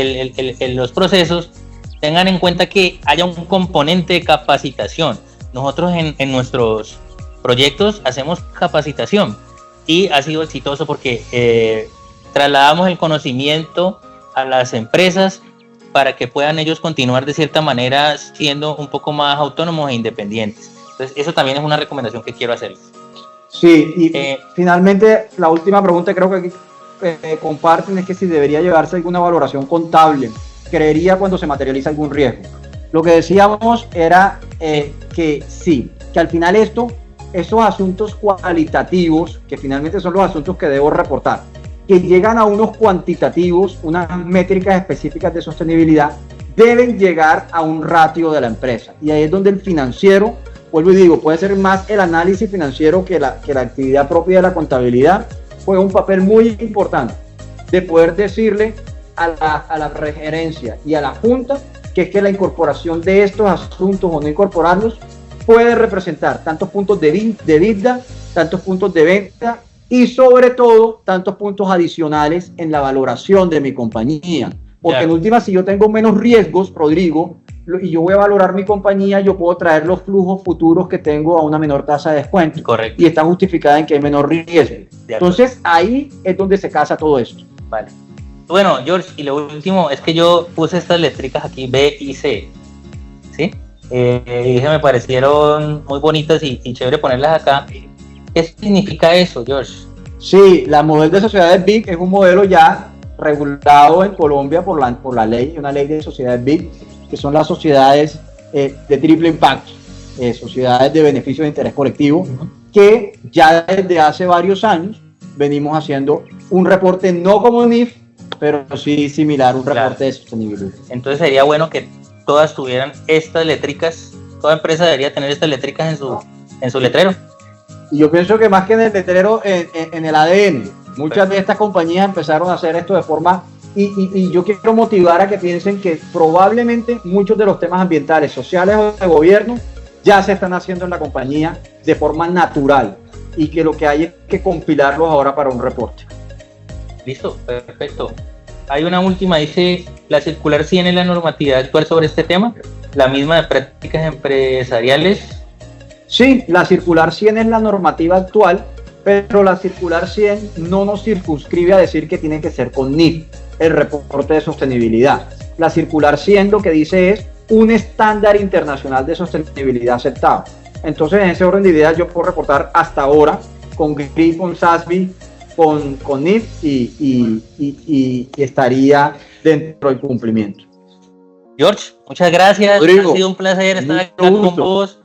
los procesos, tengan en cuenta que haya un componente de capacitación. Nosotros en nuestros proyectos hacemos capacitación y ha sido exitoso porque trasladamos el conocimiento a las empresas para que puedan ellos continuar de cierta manera siendo un poco más autónomos e independientes. Entonces, eso también es una recomendación que quiero hacerles. Sí, y finalmente la última pregunta creo que comparten es que si debería llevarse alguna valoración contable, creería cuando se materializa algún riesgo. Lo que decíamos era que sí, que al final esos asuntos cualitativos, que finalmente son los asuntos que debo reportar, que llegan a unos cuantitativos, unas métricas específicas de sostenibilidad, deben llegar a un ratio de la empresa. Y ahí es donde el financiero, vuelvo y digo, puede ser más el análisis financiero que la actividad propia de la contabilidad, juega un papel muy importante de poder decirle a la gerencia y a la junta que es que la incorporación de estos asuntos o no incorporarlos puede representar tantos puntos de EBITDA, tantos puntos de venta y sobre todo tantos puntos adicionales en la valoración de mi compañía. Porque en última, si yo tengo menos riesgos, Rodrigo, y yo voy a valorar mi compañía, yo puedo traer los flujos futuros que tengo a una menor tasa de descuento. Correcto. Y está justificada en que hay menor riesgo. Entonces ahí es donde se casa todo esto. Vale. Bueno, George, y lo último es que yo puse estas letricas aquí, B y C, ¿sí? Y me parecieron muy bonitas y chévere ponerlas acá. ¿Qué significa eso, George? Sí, la modelo de sociedades BIC es un modelo ya regulado en Colombia por la ley, una ley de sociedades BIC, que son las sociedades de triple impacto, sociedades de beneficio de interés colectivo, que ya desde hace varios años venimos haciendo un reporte no como NIF, pero sí similar, un reporte de sostenibilidad. Entonces sería bueno que todas tuvieran estas letricas, toda empresa debería tener estas letricas en su letrero. Y yo pienso que más que en el letrero, en el ADN, muchas de estas compañías empezaron a hacer esto de forma, y yo quiero motivar a que piensen que probablemente muchos de los temas ambientales, sociales o de gobierno ya se están haciendo en la compañía de forma natural y que lo que hay es que compilarlos ahora para un reporte. Listo, perfecto. Hay una última, dice, la circular 100 es la normatividad actual sobre este tema, la misma de prácticas empresariales. Sí, la circular 100 es la normativa actual, pero la circular 100 no nos circunscribe a decir que tiene que ser con NIF, el reporte de sostenibilidad. La circular 100 lo que dice es un estándar internacional de sostenibilidad aceptado. Entonces, en ese orden de ideas, yo puedo reportar hasta ahora con GRI, con SASB, con NIF y estaría dentro del cumplimiento. George, muchas gracias. Rodrigo, ha sido un placer estar aquí con vos.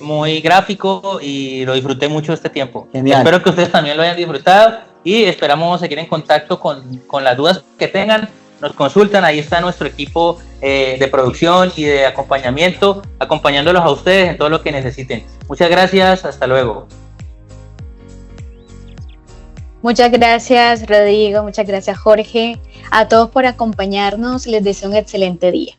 Muy gráfico y lo disfruté mucho este tiempo. Genial. Espero que ustedes también lo hayan disfrutado y esperamos seguir en contacto con las dudas que tengan. Nos consultan, ahí está nuestro equipo de producción y de acompañamiento, acompañándolos a ustedes en todo lo que necesiten. Muchas gracias, hasta luego. Muchas gracias, Rodrigo, muchas gracias, Jorge. A todos por acompañarnos, les deseo un excelente día.